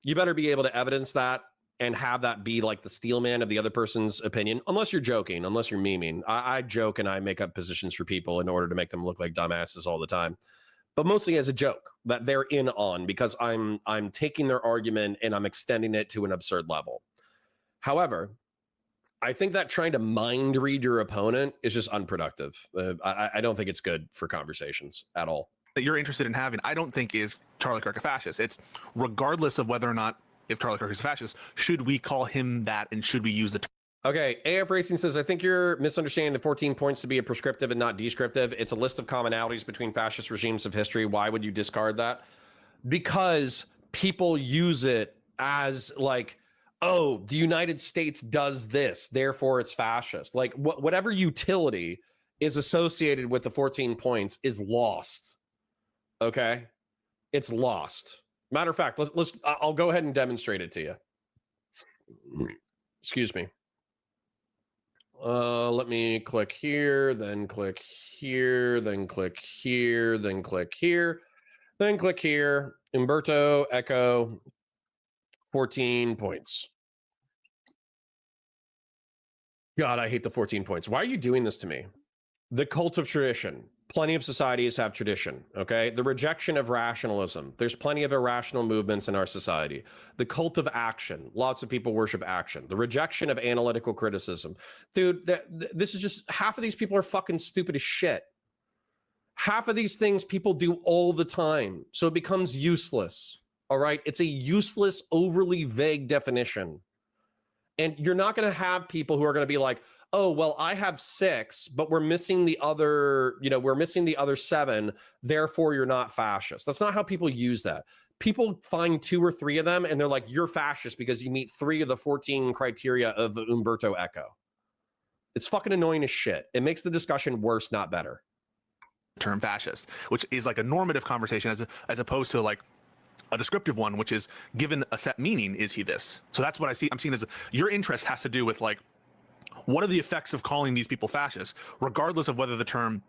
you better be able to evidence that and have that be like the steel man of the other person's opinion, unless you're joking, unless you're memeing. I joke and I make up positions for people in order to make them look like dumbasses all the time. But mostly as a joke that they're in on, because I'm taking their argument and I'm extending it to an absurd level. However, I think that trying to mind read your opponent is just unproductive. I don't think it's good for conversations at all. That you're interested in having, I don't think is Charlie Kirk a fascist. It's regardless of whether or not, if Charlie Kirk is a fascist, should we call him that and should we use the term? Okay, AF Racing says, I think you're misunderstanding the 14 points to be a prescriptive and not descriptive. It's a list of commonalities between fascist regimes of history. Why would you discard that? Because people use it as like, oh, the United States does this, therefore it's fascist. Like whatever utility is associated with the 14 points is lost. Okay? It's lost. Matter of fact, I'll go ahead and demonstrate it to you. Excuse me. Let me click here, then click here, then click here, then click here, then click here. Umberto Eco, 14 points. God, I hate the 14 points. Why are you doing this to me? The cult of tradition. Plenty of societies have tradition, okay? The rejection of rationalism. There's plenty of irrational movements in our society. The cult of action. Lots of people worship action. The rejection of analytical criticism. Dude, this is just, half of these people are fucking stupid as shit. Half of these things people do all the time, so it becomes useless, all right? It's a useless, overly vague definition. And you're not going to have people who are going to be like, oh, well, I have 6, but we're missing the other, we're missing the other 7. Therefore, you're not fascist. That's not how people use that. People find 2 or 3 of them and they're like, you're fascist because you meet 3 of the 14 criteria of Umberto Eco. It's fucking annoying as shit. It makes the discussion worse, not better. Term fascist, which is like a normative conversation as opposed to like a descriptive one, which is given a set meaning, is he this? So that's what I'm seeing as your interest has to do with like, what are the effects of calling these people fascists, regardless of whether the term,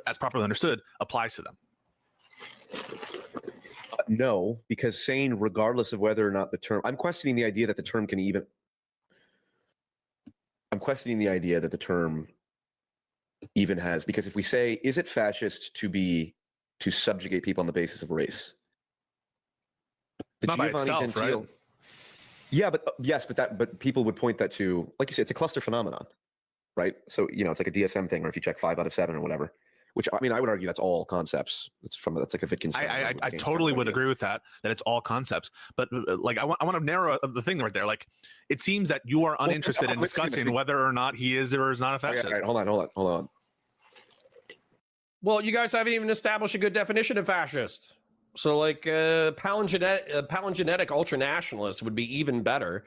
as properly understood, applies to them? No, because saying regardless of whether or not the term, I'm questioning the idea that the term even has, because if we say, is it fascist to subjugate people on the basis of race? Not by itself, right? Yeah, but people would point that to, like you said, it's a cluster phenomenon, right? So, it's like a DSM thing, or if you check 5 out of 7 or whatever, which, I mean, I would argue that's all concepts. That's like a Wittgenstein. I totally would agree with that it's all concepts. But like, I want to narrow the thing right there. Like, it seems that you are uninterested in discussing whether or not he is or is not a fascist. All right, hold on. Well, you guys haven't even established a good definition of fascist. So like palingenetic ultranationalist would be even better,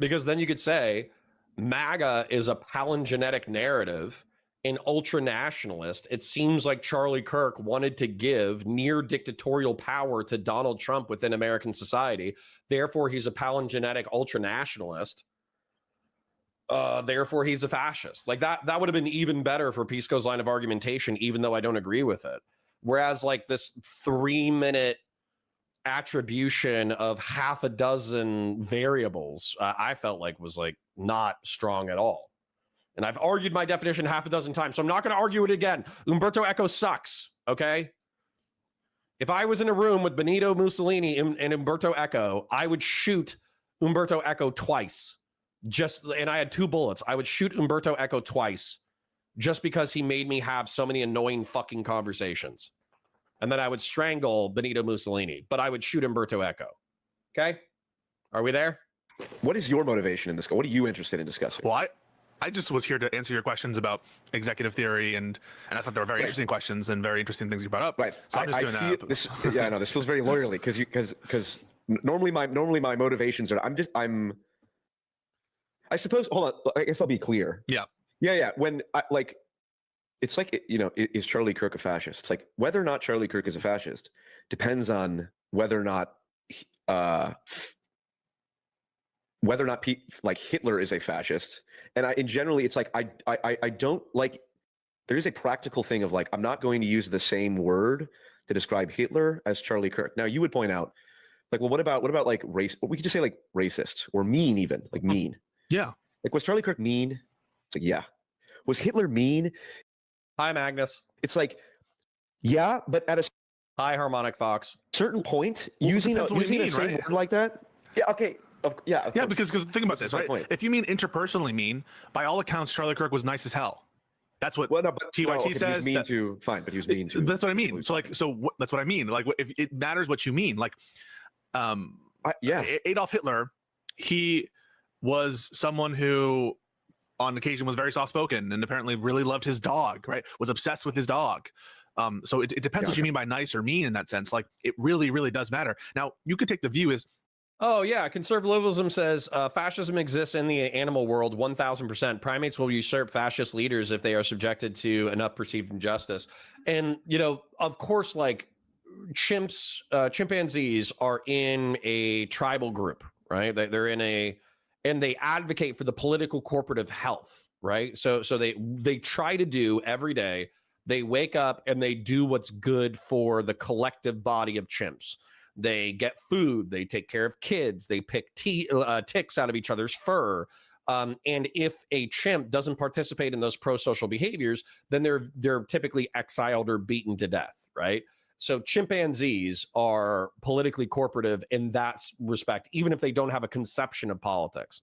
because then you could say MAGA is a palingenetic narrative. An ultranationalist, it seems like Charlie Kirk wanted to give near dictatorial power to Donald Trump within American society. Therefore, he's a palingenetic ultranationalist. Therefore, he's a fascist. Like that would have been even better for Pisco's line of argumentation, even though I don't agree with it. Whereas like this 3-minute attribution of half a dozen variables, I felt like was like not strong at all. And I've argued my definition half a dozen times, so I'm not going to argue it again. Umberto Eco sucks, okay? If I was in a room with Benito Mussolini and Umberto Eco, I would shoot Umberto Eco twice. And I had 2 bullets. I would shoot Umberto Eco twice just because he made me have so many annoying fucking conversations. And then I would strangle Benito Mussolini, but I would shoot Umberto Eco. Okay? Are we there? What is your motivation in this? What are you interested in discussing? Well, I just was here to answer your questions about executive theory, and I thought they were very interesting questions and very interesting things you brought up. Right. So I'm just doing that. This, yeah, I know this feels very lawyerly because normally my motivations are I suppose. Hold on. I guess I'll be clear. Yeah. Yeah. When it's like, is Charlie Kirk a fascist? It's like whether or not Charlie Kirk is a fascist depends on whether or not Hitler is a fascist. And generally it's like I don't like. There is a practical thing of like I'm not going to use the same word to describe Hitler as Charlie Kirk. Now you would point out like, well, what about like race? We could just say like racist or mean, even like mean. Yeah. Like, was Charlie Kirk mean? It's like, yeah. Was Hitler mean? Hi, Magnus. It's like, yeah, but at a Hi, Harmonic Fox. certain point, Well, using depends what we the mean, same right? word like that. Yeah. Okay. Of Yeah, course. because think about this, my right? point. If you mean interpersonally mean, by all accounts, Charlie Kirk was nice as hell. That's what Well, no, but TYT okay, but he says. was mean to fine, but he was mean to. That's what I mean. So that's what I mean. Like, if it matters what you mean. Like, yeah. Adolf Hitler, he was someone who, on occasion, was very soft-spoken and apparently really loved his dog. Right? Was obsessed with his dog. So it depends what you mean by nice or mean in that sense. Like, it really, really does matter. Now, you could take the view as, Oh, yeah. Conservatism says fascism exists in the animal world 1000%. Primates will usurp fascist leaders if they are subjected to enough perceived injustice. And, of course, like chimpanzees are in a tribal group, right? They're and they advocate for the political corporative health, right? So they try to do every day. They wake up and they do what's good for the collective body of chimps. They get food. They take care of kids. They pick ticks out of each other's fur. And if a chimp doesn't participate in those pro-social behaviors, then they're typically exiled or beaten to death, right? So chimpanzees are politically corporative in that respect, even if they don't have a conception of politics.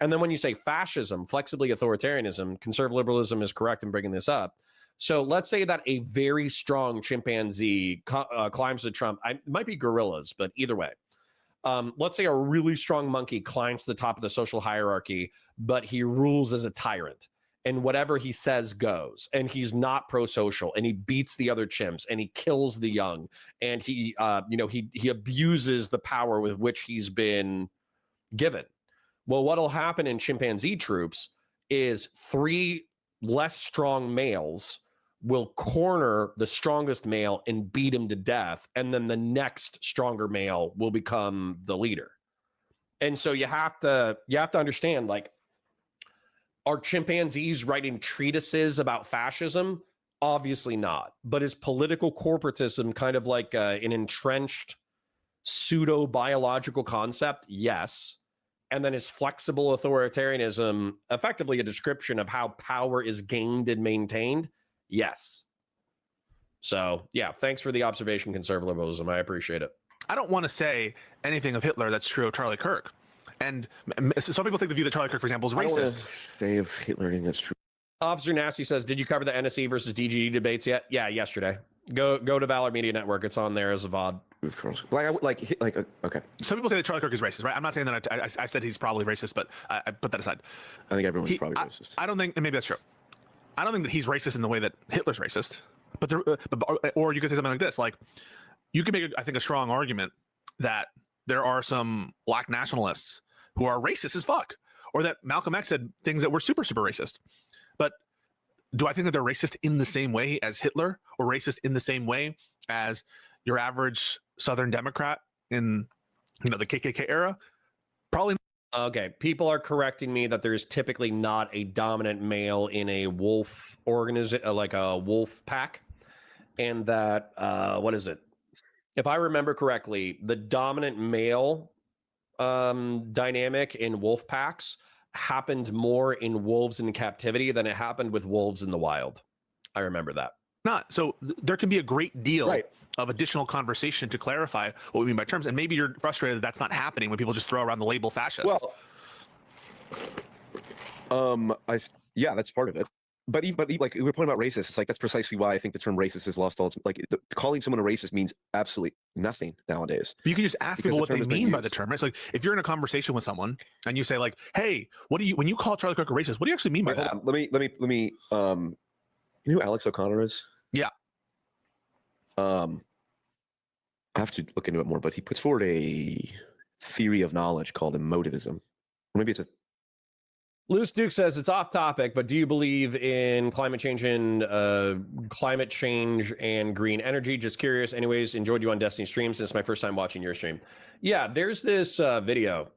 And then when you say fascism, flexibly authoritarianism, conservative liberalism is correct in bringing this up. So let's say that a very strong chimpanzee climbs the trunk. It might be gorillas, but either way. Let's say a really strong monkey climbs to the top of the social hierarchy, but he rules as a tyrant. And whatever he says goes. And he's not pro-social. And he beats the other chimps. And he kills the young. And he abuses the power with which he's been given. Well, what'll happen in chimpanzee troops is 3 less strong males will corner the strongest male and beat him to death, and then the next stronger male will become the leader. And so you have to understand, like, are chimpanzees writing treatises about fascism? Obviously not. But is political corporatism kind of like an entrenched pseudo-biological concept? Yes. And then is flexible authoritarianism effectively a description of how power is gained and maintained? Yes. So, yeah, thanks for the observation, conservative liberalism. I appreciate it. I don't want to say anything of Hitler that's true of Charlie Kirk. And some people take the view that Charlie Kirk, for example, is racist. Say of Hitler, anything that's true. Officer Nasty says, did you cover the NSE versus DGD debates yet? Yeah, yesterday. Go to Valor Media Network. It's on there as a VOD. Okay. Some people say that Charlie Kirk is racist, right? I'm not saying that I said he's probably racist, but I put that aside. I think everyone's probably racist. I don't think, and maybe that's true. I don't think that he's racist in the way that Hitler's racist. But or you could say something like this, like you could make, I think, a strong argument that there are some black nationalists who are racist as fuck, or that Malcolm X said things that were super, super racist. But do I think that they're racist in the same way as Hitler, or racist in the same way as your average Southern Democrat in the KKK era? Probably not. Okay, people are correcting me that there's typically not a dominant male in a wolf organization, like a wolf pack, and that what is it? If I remember correctly, the dominant male dynamic in wolf packs happened more in wolves in captivity than it happened with wolves in the wild. I remember that. not. So there can be a great deal Right. of additional conversation to clarify what we mean by terms. And maybe you're frustrated that that's not happening when people just throw around the label fascist. Well, yeah, that's part of it. But even like we were pointing about racist, it's like that's precisely why I think the term racist has lost all its like calling someone a racist means absolutely nothing nowadays. But you can just ask Because people the what they term has been mean by the used. term. It's like if you're in a conversation with someone and you say like, "Hey, what do you when you call Charlie Kirk a racist? What do you actually mean by Wait, hold that?" on. Let me. You know who Alex O'Connor is? Yeah. I have to look into it more, but he puts forward a theory of knowledge called emotivism. Or maybe it's a Loose Duke says it's off topic, but do you believe in climate change and green energy? Just curious. Anyways, enjoyed you on Destiny streams. This is my first time watching your stream. Yeah, there's this video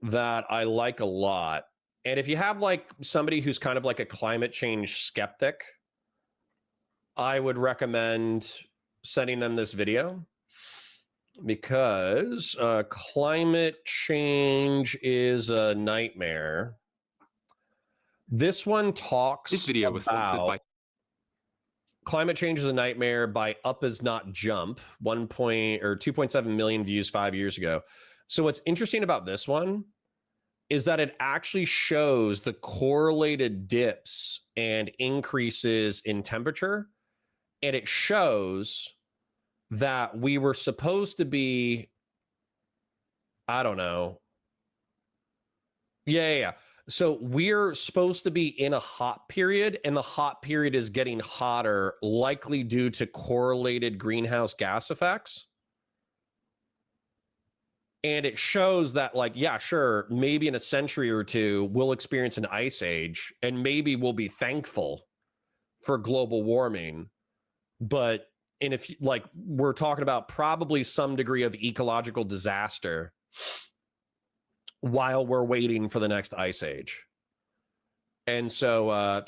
that I like a lot. And if you have like somebody who's kind of like a climate change skeptic, I would recommend sending them this video because climate change is a nightmare. This one talks This video was sponsored by Climate Change is a Nightmare by Up Is Not Jump, 2.7 million views 5 years ago. So what's interesting about this one is that it actually shows the correlated dips and increases in temperature. And it shows that we were supposed to be, I don't know. Yeah. So we're supposed to be in a hot period, and the hot period is getting hotter, likely due to correlated greenhouse gas effects. And it shows that, like, yeah, sure, maybe in a century or two, we'll experience an ice age, and maybe we'll be thankful for global warming. But we're talking about probably some degree of ecological disaster while we're waiting for the next ice age. And so I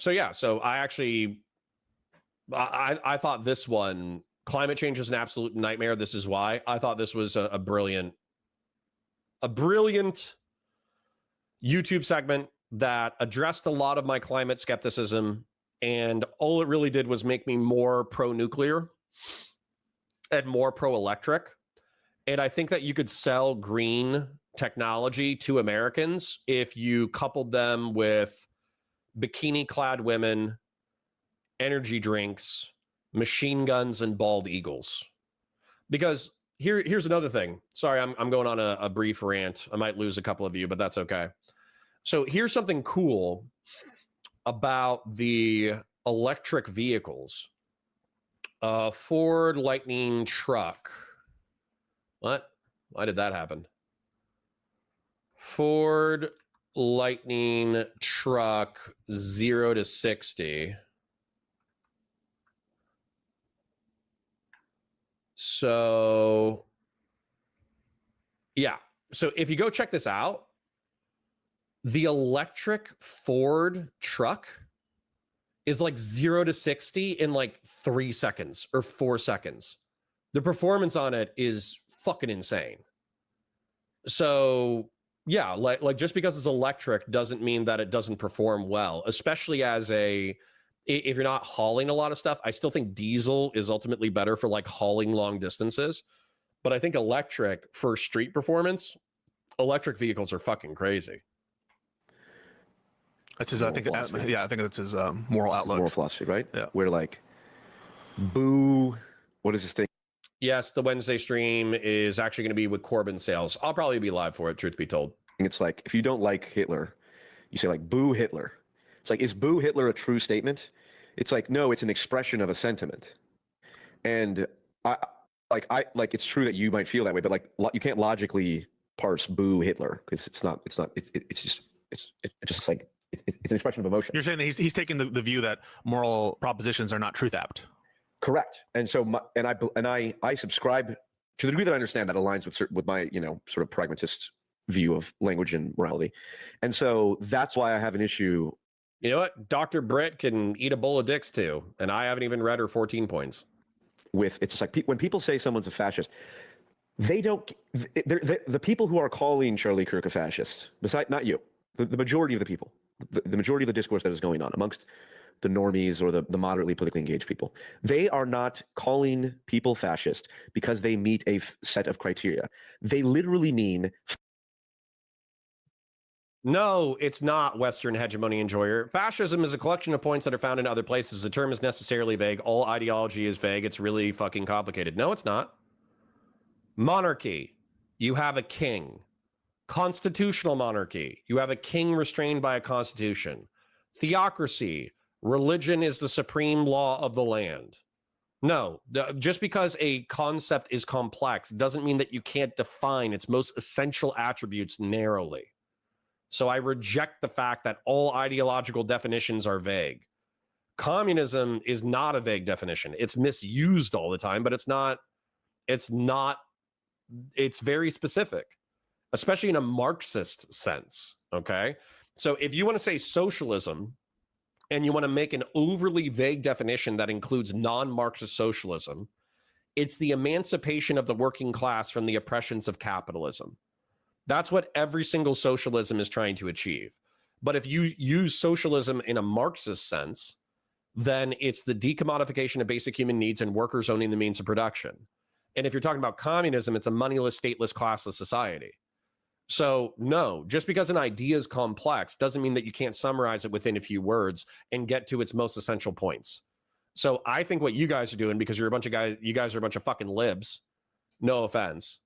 thought this one, climate change is an absolute nightmare. This is why. I thought this was a brilliant YouTube segment that addressed a lot of my climate skepticism. And all it really did was make me more pro-nuclear and more pro-electric. And I think that you could sell green technology to Americans if you coupled them with bikini-clad women, energy drinks, machine guns, and bald eagles. Because here's another thing. Sorry, I'm going on a brief rant. I might lose a couple of you, but that's okay. So here's something cool about the electric vehicles. Ford Lightning truck. What? Why did that happen? Ford Lightning truck 0 to 60. So, yeah. So if you go check this out, the electric Ford truck is like 0 to 60 in like 3 seconds or 4 seconds. The performance on it is fucking insane. So yeah, like just because it's electric doesn't mean that it doesn't perform well, especially if you're not hauling a lot of stuff. I still think diesel is ultimately better for like hauling long distances, but I think electric for street performance, electric vehicles are fucking crazy. That's his, I think that's his moral outlook. moral philosophy, right? Yeah. Where like, boo, what is this thing? Yes, the Wednesday stream is actually going to be with Corbin Sales. I'll probably be live for it, truth be told. It's like, if you don't like Hitler, you say like, boo Hitler. It's like, is boo Hitler a true statement? It's like, no, it's an expression of a sentiment. And it's true that you might feel that way, but like you can't logically parse boo Hitler because it's an expression of emotion. You're saying that he's taking the view that moral propositions are not truth apt. Correct. And so I subscribe to the degree that I understand that aligns with my, sort of pragmatist view of language and morality. And so that's why I have an issue. You know what? Dr. Britt can eat a bowl of dicks too. And I haven't even read her 14 points. It's just like when people say someone's a fascist, they don't, the people who are calling Charlie Kirk a fascist, besides not you, the majority of the people, the majority of the discourse that is going on amongst the normies or the moderately politically engaged people. They are not calling people fascist because they meet a set of criteria. They literally mean. No, it's not Western hegemony enjoyer. Fascism is a collection of points that are found in other places. The term is necessarily vague. All ideology is vague. It's really fucking complicated. No, it's not. Monarchy, you have a king. Constitutional monarchy, you have a king restrained by a constitution. Theocracy, religion is the supreme law of the land. No, just because a concept is complex doesn't mean that you can't define its most essential attributes narrowly. So I reject the fact that all ideological definitions are vague. Communism is not a vague definition. It's misused all the time, but it's very specific, especially in a Marxist sense, okay? So if you want to say socialism and you want to make an overly vague definition that includes non-Marxist socialism, it's the emancipation of the working class from the oppressions of capitalism. That's what every single socialism is trying to achieve. But if you use socialism in a Marxist sense, then it's the decommodification of basic human needs and workers owning the means of production. And if you're talking about communism, it's a moneyless, stateless, classless society. So no, just because an idea is complex doesn't mean that you can't summarize it within a few words and get to its most essential points. So I think what you guys are doing, because you're a bunch of guys, you guys are a bunch of fucking libs, no offense,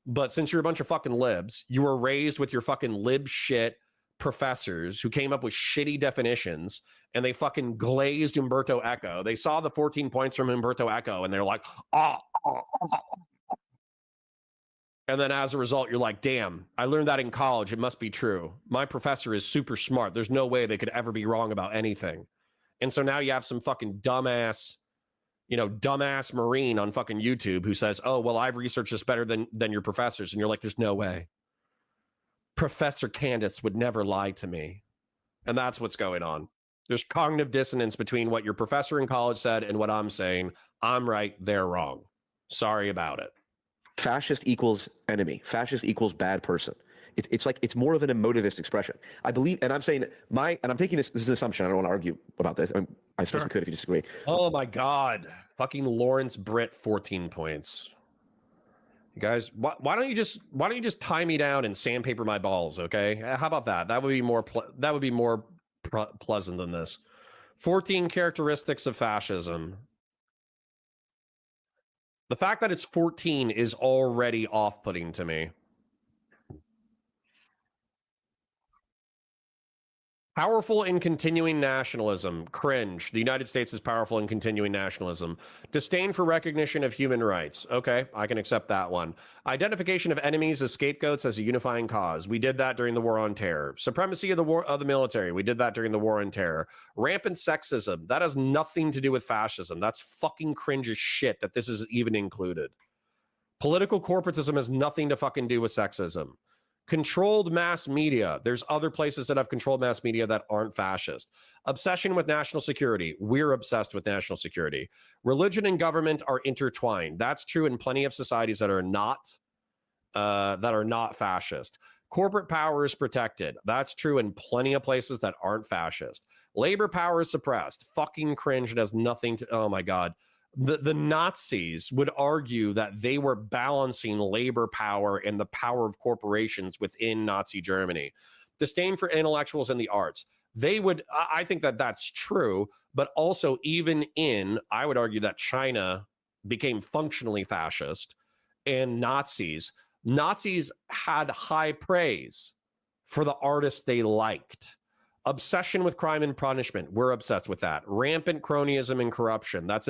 but since you're a bunch of fucking libs, you were raised with your fucking lib shit professors who came up with shitty definitions, and they fucking glazed Umberto Eco. They saw the 14 points from Umberto Eco and they're like, oh. And then as a result, you're like, damn, I learned that in college. It must be true. My professor is super smart. There's no way they could ever be wrong about anything. And so now you have some fucking dumbass Marine on fucking YouTube who says, oh, well, I've researched this better than your professors. And you're like, there's no way. Professor Candace would never lie to me. And that's what's going on. There's cognitive dissonance between what your professor in college said and what I'm saying. I'm right, they're wrong. Sorry about it. Fascist equals enemy. Fascist equals bad person. It's like it's more of an emotivist expression. I believe, and I'm saying and I'm taking this is an assumption. I don't want to argue about this. I suppose we could if you disagree. Oh my God. Fucking Lawrence Britt, 14 points. You guys, why don't you just tie me down and sandpaper my balls, okay? How about that? That would be more pleasant than this. 14 characteristics of fascism. The fact that it's 14 is already off-putting to me. Powerful and continuing nationalism. Cringe. The United States is powerful and continuing nationalism. Disdain for recognition of human rights. Okay, I can accept that one. Identification of enemies as scapegoats as a unifying cause. We did that during the War on Terror. Supremacy of the military. We did that during the War on Terror. Rampant sexism. That has nothing to do with fascism. That's fucking cringe as shit that this is even included. Political corporatism has nothing to fucking do with sexism. Controlled mass media. There's other places that have controlled mass media that aren't fascist. Obsession with national security. We're obsessed with national security. Religion and government are intertwined. That's true in plenty of societies that are not fascist. Corporate power is protected. That's true in plenty of places that aren't fascist. Labor power is suppressed. Fucking cringe. It has nothing to, oh my God. The Nazis would argue that they were balancing labor power and the power of corporations within Nazi Germany. Disdain for intellectuals and the arts. I think that that's true, but also I would argue that China became functionally fascist, and Nazis had high praise for the artists they liked. Obsession with crime and punishment. We're obsessed with that. Rampant cronyism and corruption. That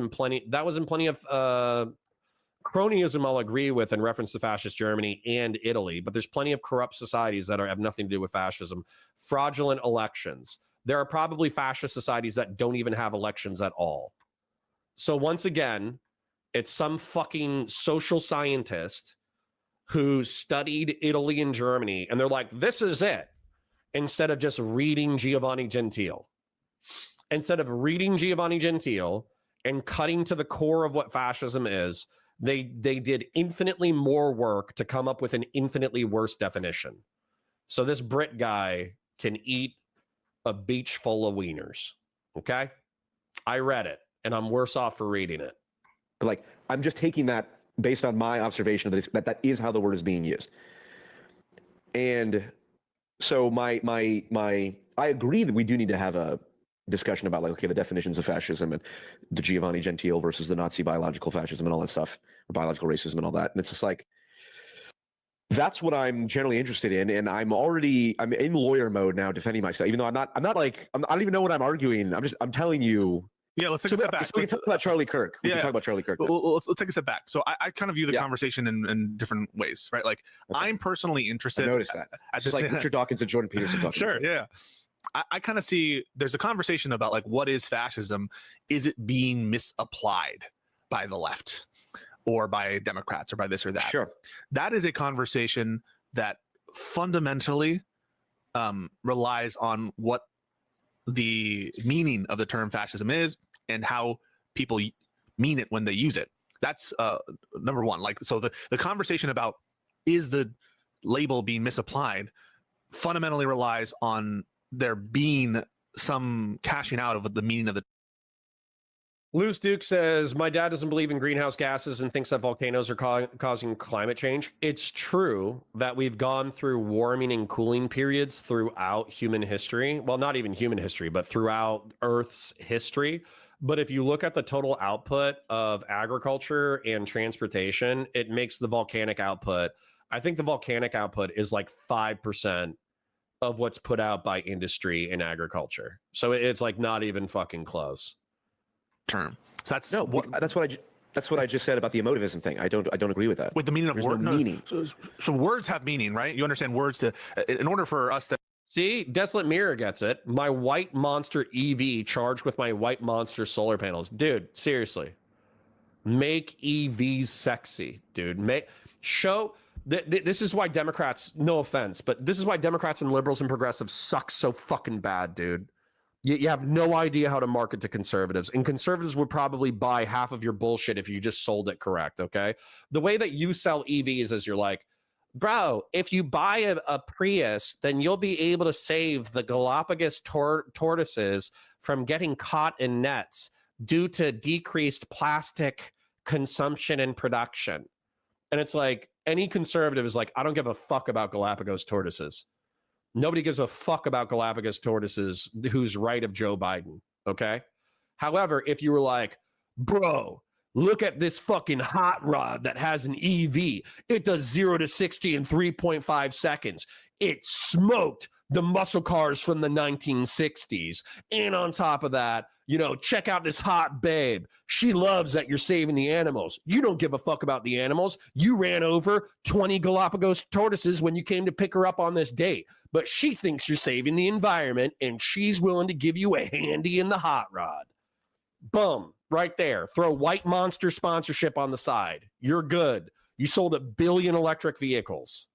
was in plenty of cronyism I'll agree with in reference to fascist Germany and Italy, but there's plenty of corrupt societies that have nothing to do with fascism. Fraudulent elections. There are probably fascist societies that don't even have elections at all. So once again, it's some fucking social scientist who studied Italy and Germany, and they're like, this is it. Instead of just reading Giovanni Gentile. Instead of reading Giovanni Gentile and cutting to the core of what fascism is, they did infinitely more work to come up with an infinitely worse definition. So this Brit guy can eat a beach full of wieners. Okay. I read it and I'm worse off for reading it. But like, I'm just taking that based on my observation of this, that is how the word is being used. And so I agree that we do need to have a discussion about like, okay, the definitions of fascism and the Giovanni Gentile versus the Nazi biological fascism and all that stuff, or biological racism and all that. And it's just like, that's what I'm generally interested in. And I'm in lawyer mode now defending myself, even though I don't even know what I'm arguing. I'm telling you. Yeah, let's take a step back. So we can talk about Charlie Kirk. We can talk about Charlie Kirk. Well, let's take a step back. So I kind of view the conversation in different ways, right? Like, I'm personally interested. I noticed that. It's like Richard Dawkins and Jordan Peterson talking. Sure, yeah. I kind of see there's a conversation about like, what is fascism? Is it being misapplied by the left or by Democrats or by this or that? Sure. That is a conversation that fundamentally relies on what the meaning of the term fascism is and how people mean it when they use it. That's number one. Like, so the conversation about is the label being misapplied fundamentally relies on there being some cashing out of the meaning of the. Loose Duke says, my dad doesn't believe in greenhouse gases and thinks that volcanoes are causing climate change. It's true that we've gone through warming and cooling periods throughout human history. Well, not even human history, but throughout Earth's history. But if you look at the total output of agriculture and transportation, it makes the volcanic output. I think the volcanic output is like 5% of what's put out by industry and agriculture. So it's like not even fucking close. Term. So that's that's what I just said about the emotivism thing. I don't agree with that. With the meaning of word, no meaning. So words have meaning, right? You understand words to in order for us to see. Desolate Mirror gets it. My white monster EV charged with my white monster solar panels, dude. Seriously, make EVs sexy, dude. This is why Democrats, no offense, but this is why Democrats and liberals and progressives suck so fucking bad, dude. You have no idea how to market to conservatives, and conservatives would probably buy half of your bullshit if you just sold it correct, okay? The way that you sell EVs is you're like, bro, if you buy a Prius, then you'll be able to save the Galapagos tortoises from getting caught in nets due to decreased plastic consumption and production. And it's like, any conservative is like, I don't give a fuck about Galapagos tortoises. Nobody gives a fuck about Galapagos tortoises who's right of Joe Biden, okay? However, if you were like, bro, look at this fucking hot rod that has an EV. It does 0 to 60 in 3.5 seconds. It smoked the muscle cars from the 1960s. And on top of that, check out this hot babe. She loves that you're saving the animals. You don't give a fuck about the animals. You ran over 20 Galapagos tortoises when you came to pick her up on this date. But she thinks you're saving the environment, and she's willing to give you a handy in the hot rod. Boom, right there. Throw White Monster sponsorship on the side. You're good. You sold 1 billion electric vehicles.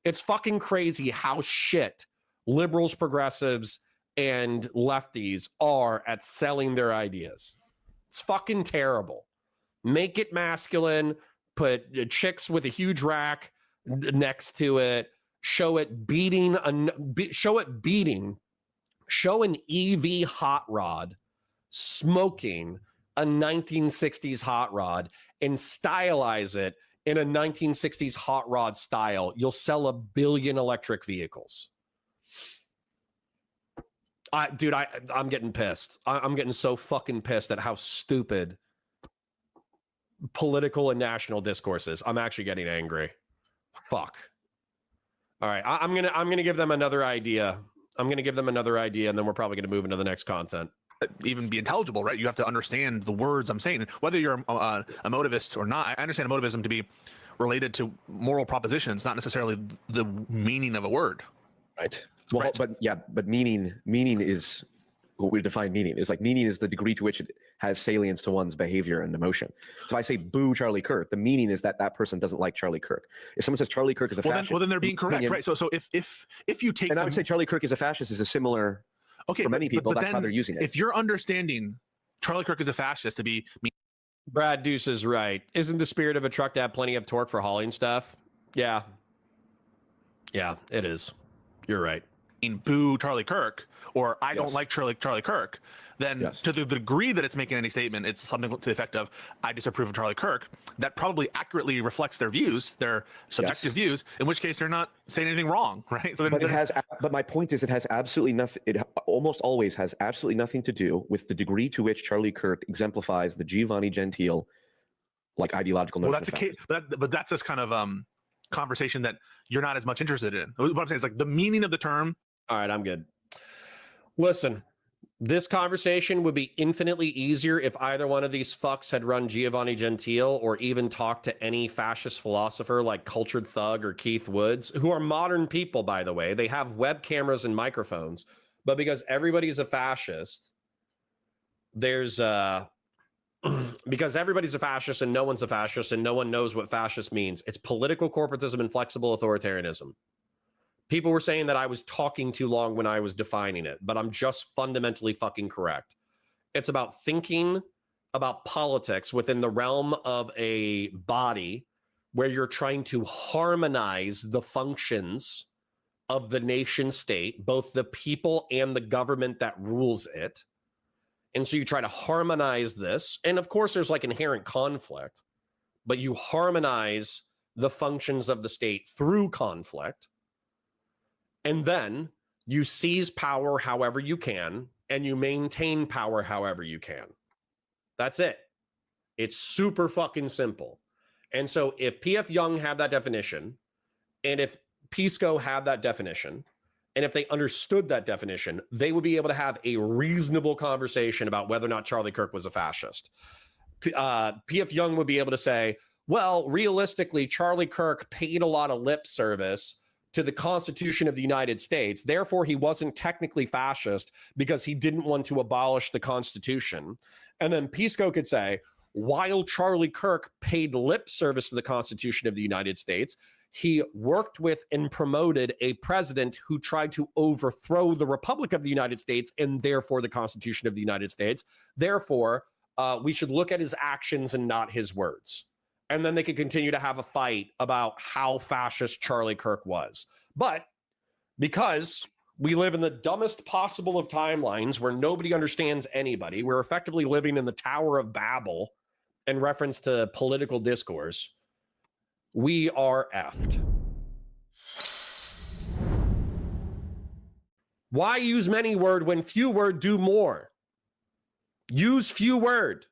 It's fucking crazy how shit liberals, progressives, and lefties are at selling their ideas. It's fucking terrible. Make it masculine, put chicks with a huge rack next to it, show an EV hot rod smoking a 1960s hot rod and stylize it in a 1960s hot rod style. You'll sell 1 billion electric vehicles. I'm getting pissed. I'm getting so fucking pissed at how stupid political and national discourse is. I'm actually getting angry. Fuck. All right, I'm gonna give them another idea. And then we're probably gonna move into the next content. Even be intelligible, right? You have to understand the words I'm saying. Whether you're a motivist or not, I understand motivism to be related to moral propositions, not necessarily the meaning of a word. Right. Well, right. but meaning is what we define meaning. Is like meaning is the degree to which it has salience to one's behavior and emotion. So if I say boo Charlie Kirk, the meaning is that person doesn't like Charlie Kirk. If someone says Charlie Kirk is a fascist, then they're being correct, right? So if you take, and I would say Charlie Kirk is a fascist is a similar. Okay, for many people, that's how they're using it. If you're understanding Charlie Kirk is a fascist to be, Brad Deuce is right. Isn't the spirit of a truck to have plenty of torque for hauling stuff? Yeah, it is. You're right. boo Charlie Kirk or I don't Yes. like Charlie Kirk, then Yes. to the degree that it's making any statement, it's something to the effect of I disapprove of Charlie Kirk, that probably accurately reflects their views, their subjective views, in which case they're not saying anything wrong, right? So But my point is, it has absolutely nothing. It almost always has absolutely nothing to do with the degree to which Charlie Kirk exemplifies the Giovanni Gentile, like ideological notion. well, that's a case, but that's this kind of conversation that you're not as much interested in. What I'm saying is like the meaning of the term. All right, I'm good. Listen, this conversation would be infinitely easier if either one of these fucks had run Giovanni Gentile or even talked to any fascist philosopher like Cultured Thug or Keith Woods, who are modern people, by the way. They have web cameras and microphones, but because everybody's a fascist, there's because everybody's a fascist and no one's a fascist and no one knows what fascist means. It's political corporatism and flexible authoritarianism. People were saying that I was talking too long when I was defining it, but I'm just fundamentally fucking correct. It's about thinking about politics within the realm of a body where you're trying to harmonize the functions of the nation state, both the people and the government that rules it. And so you try to harmonize this. And of course, there's like inherent conflict, but you harmonize the functions of the state through conflict. And then you seize power however you can, and you maintain power however you can. That's it. It's super fucking simple. And so if PF Jung had that definition, and if Pisco had that definition, and if they understood that definition, they would be able to have a reasonable conversation about whether or not Charlie Kirk was a fascist. PF Jung would be able to say, well, realistically, Charlie Kirk paid a lot of lip service to the Constitution of the United States. Therefore, he wasn't technically fascist because he didn't want to abolish the Constitution. And then Pisco could say, while Charlie Kirk paid lip service to the Constitution of the United States, he worked with and promoted a president who tried to overthrow the Republic of the United States and therefore the Constitution of the United States. Therefore, we should look at his actions and not his words. And then they could continue to have a fight about how fascist Charlie Kirk was. But because we live in the dumbest possible of timelines where nobody understands anybody, we're effectively living in the Tower of Babel in reference to political discourse, we are effed. Why use many word when few word do more? Use few word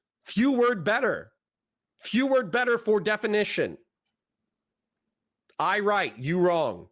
better. Few word better for definition. I right, you wrong.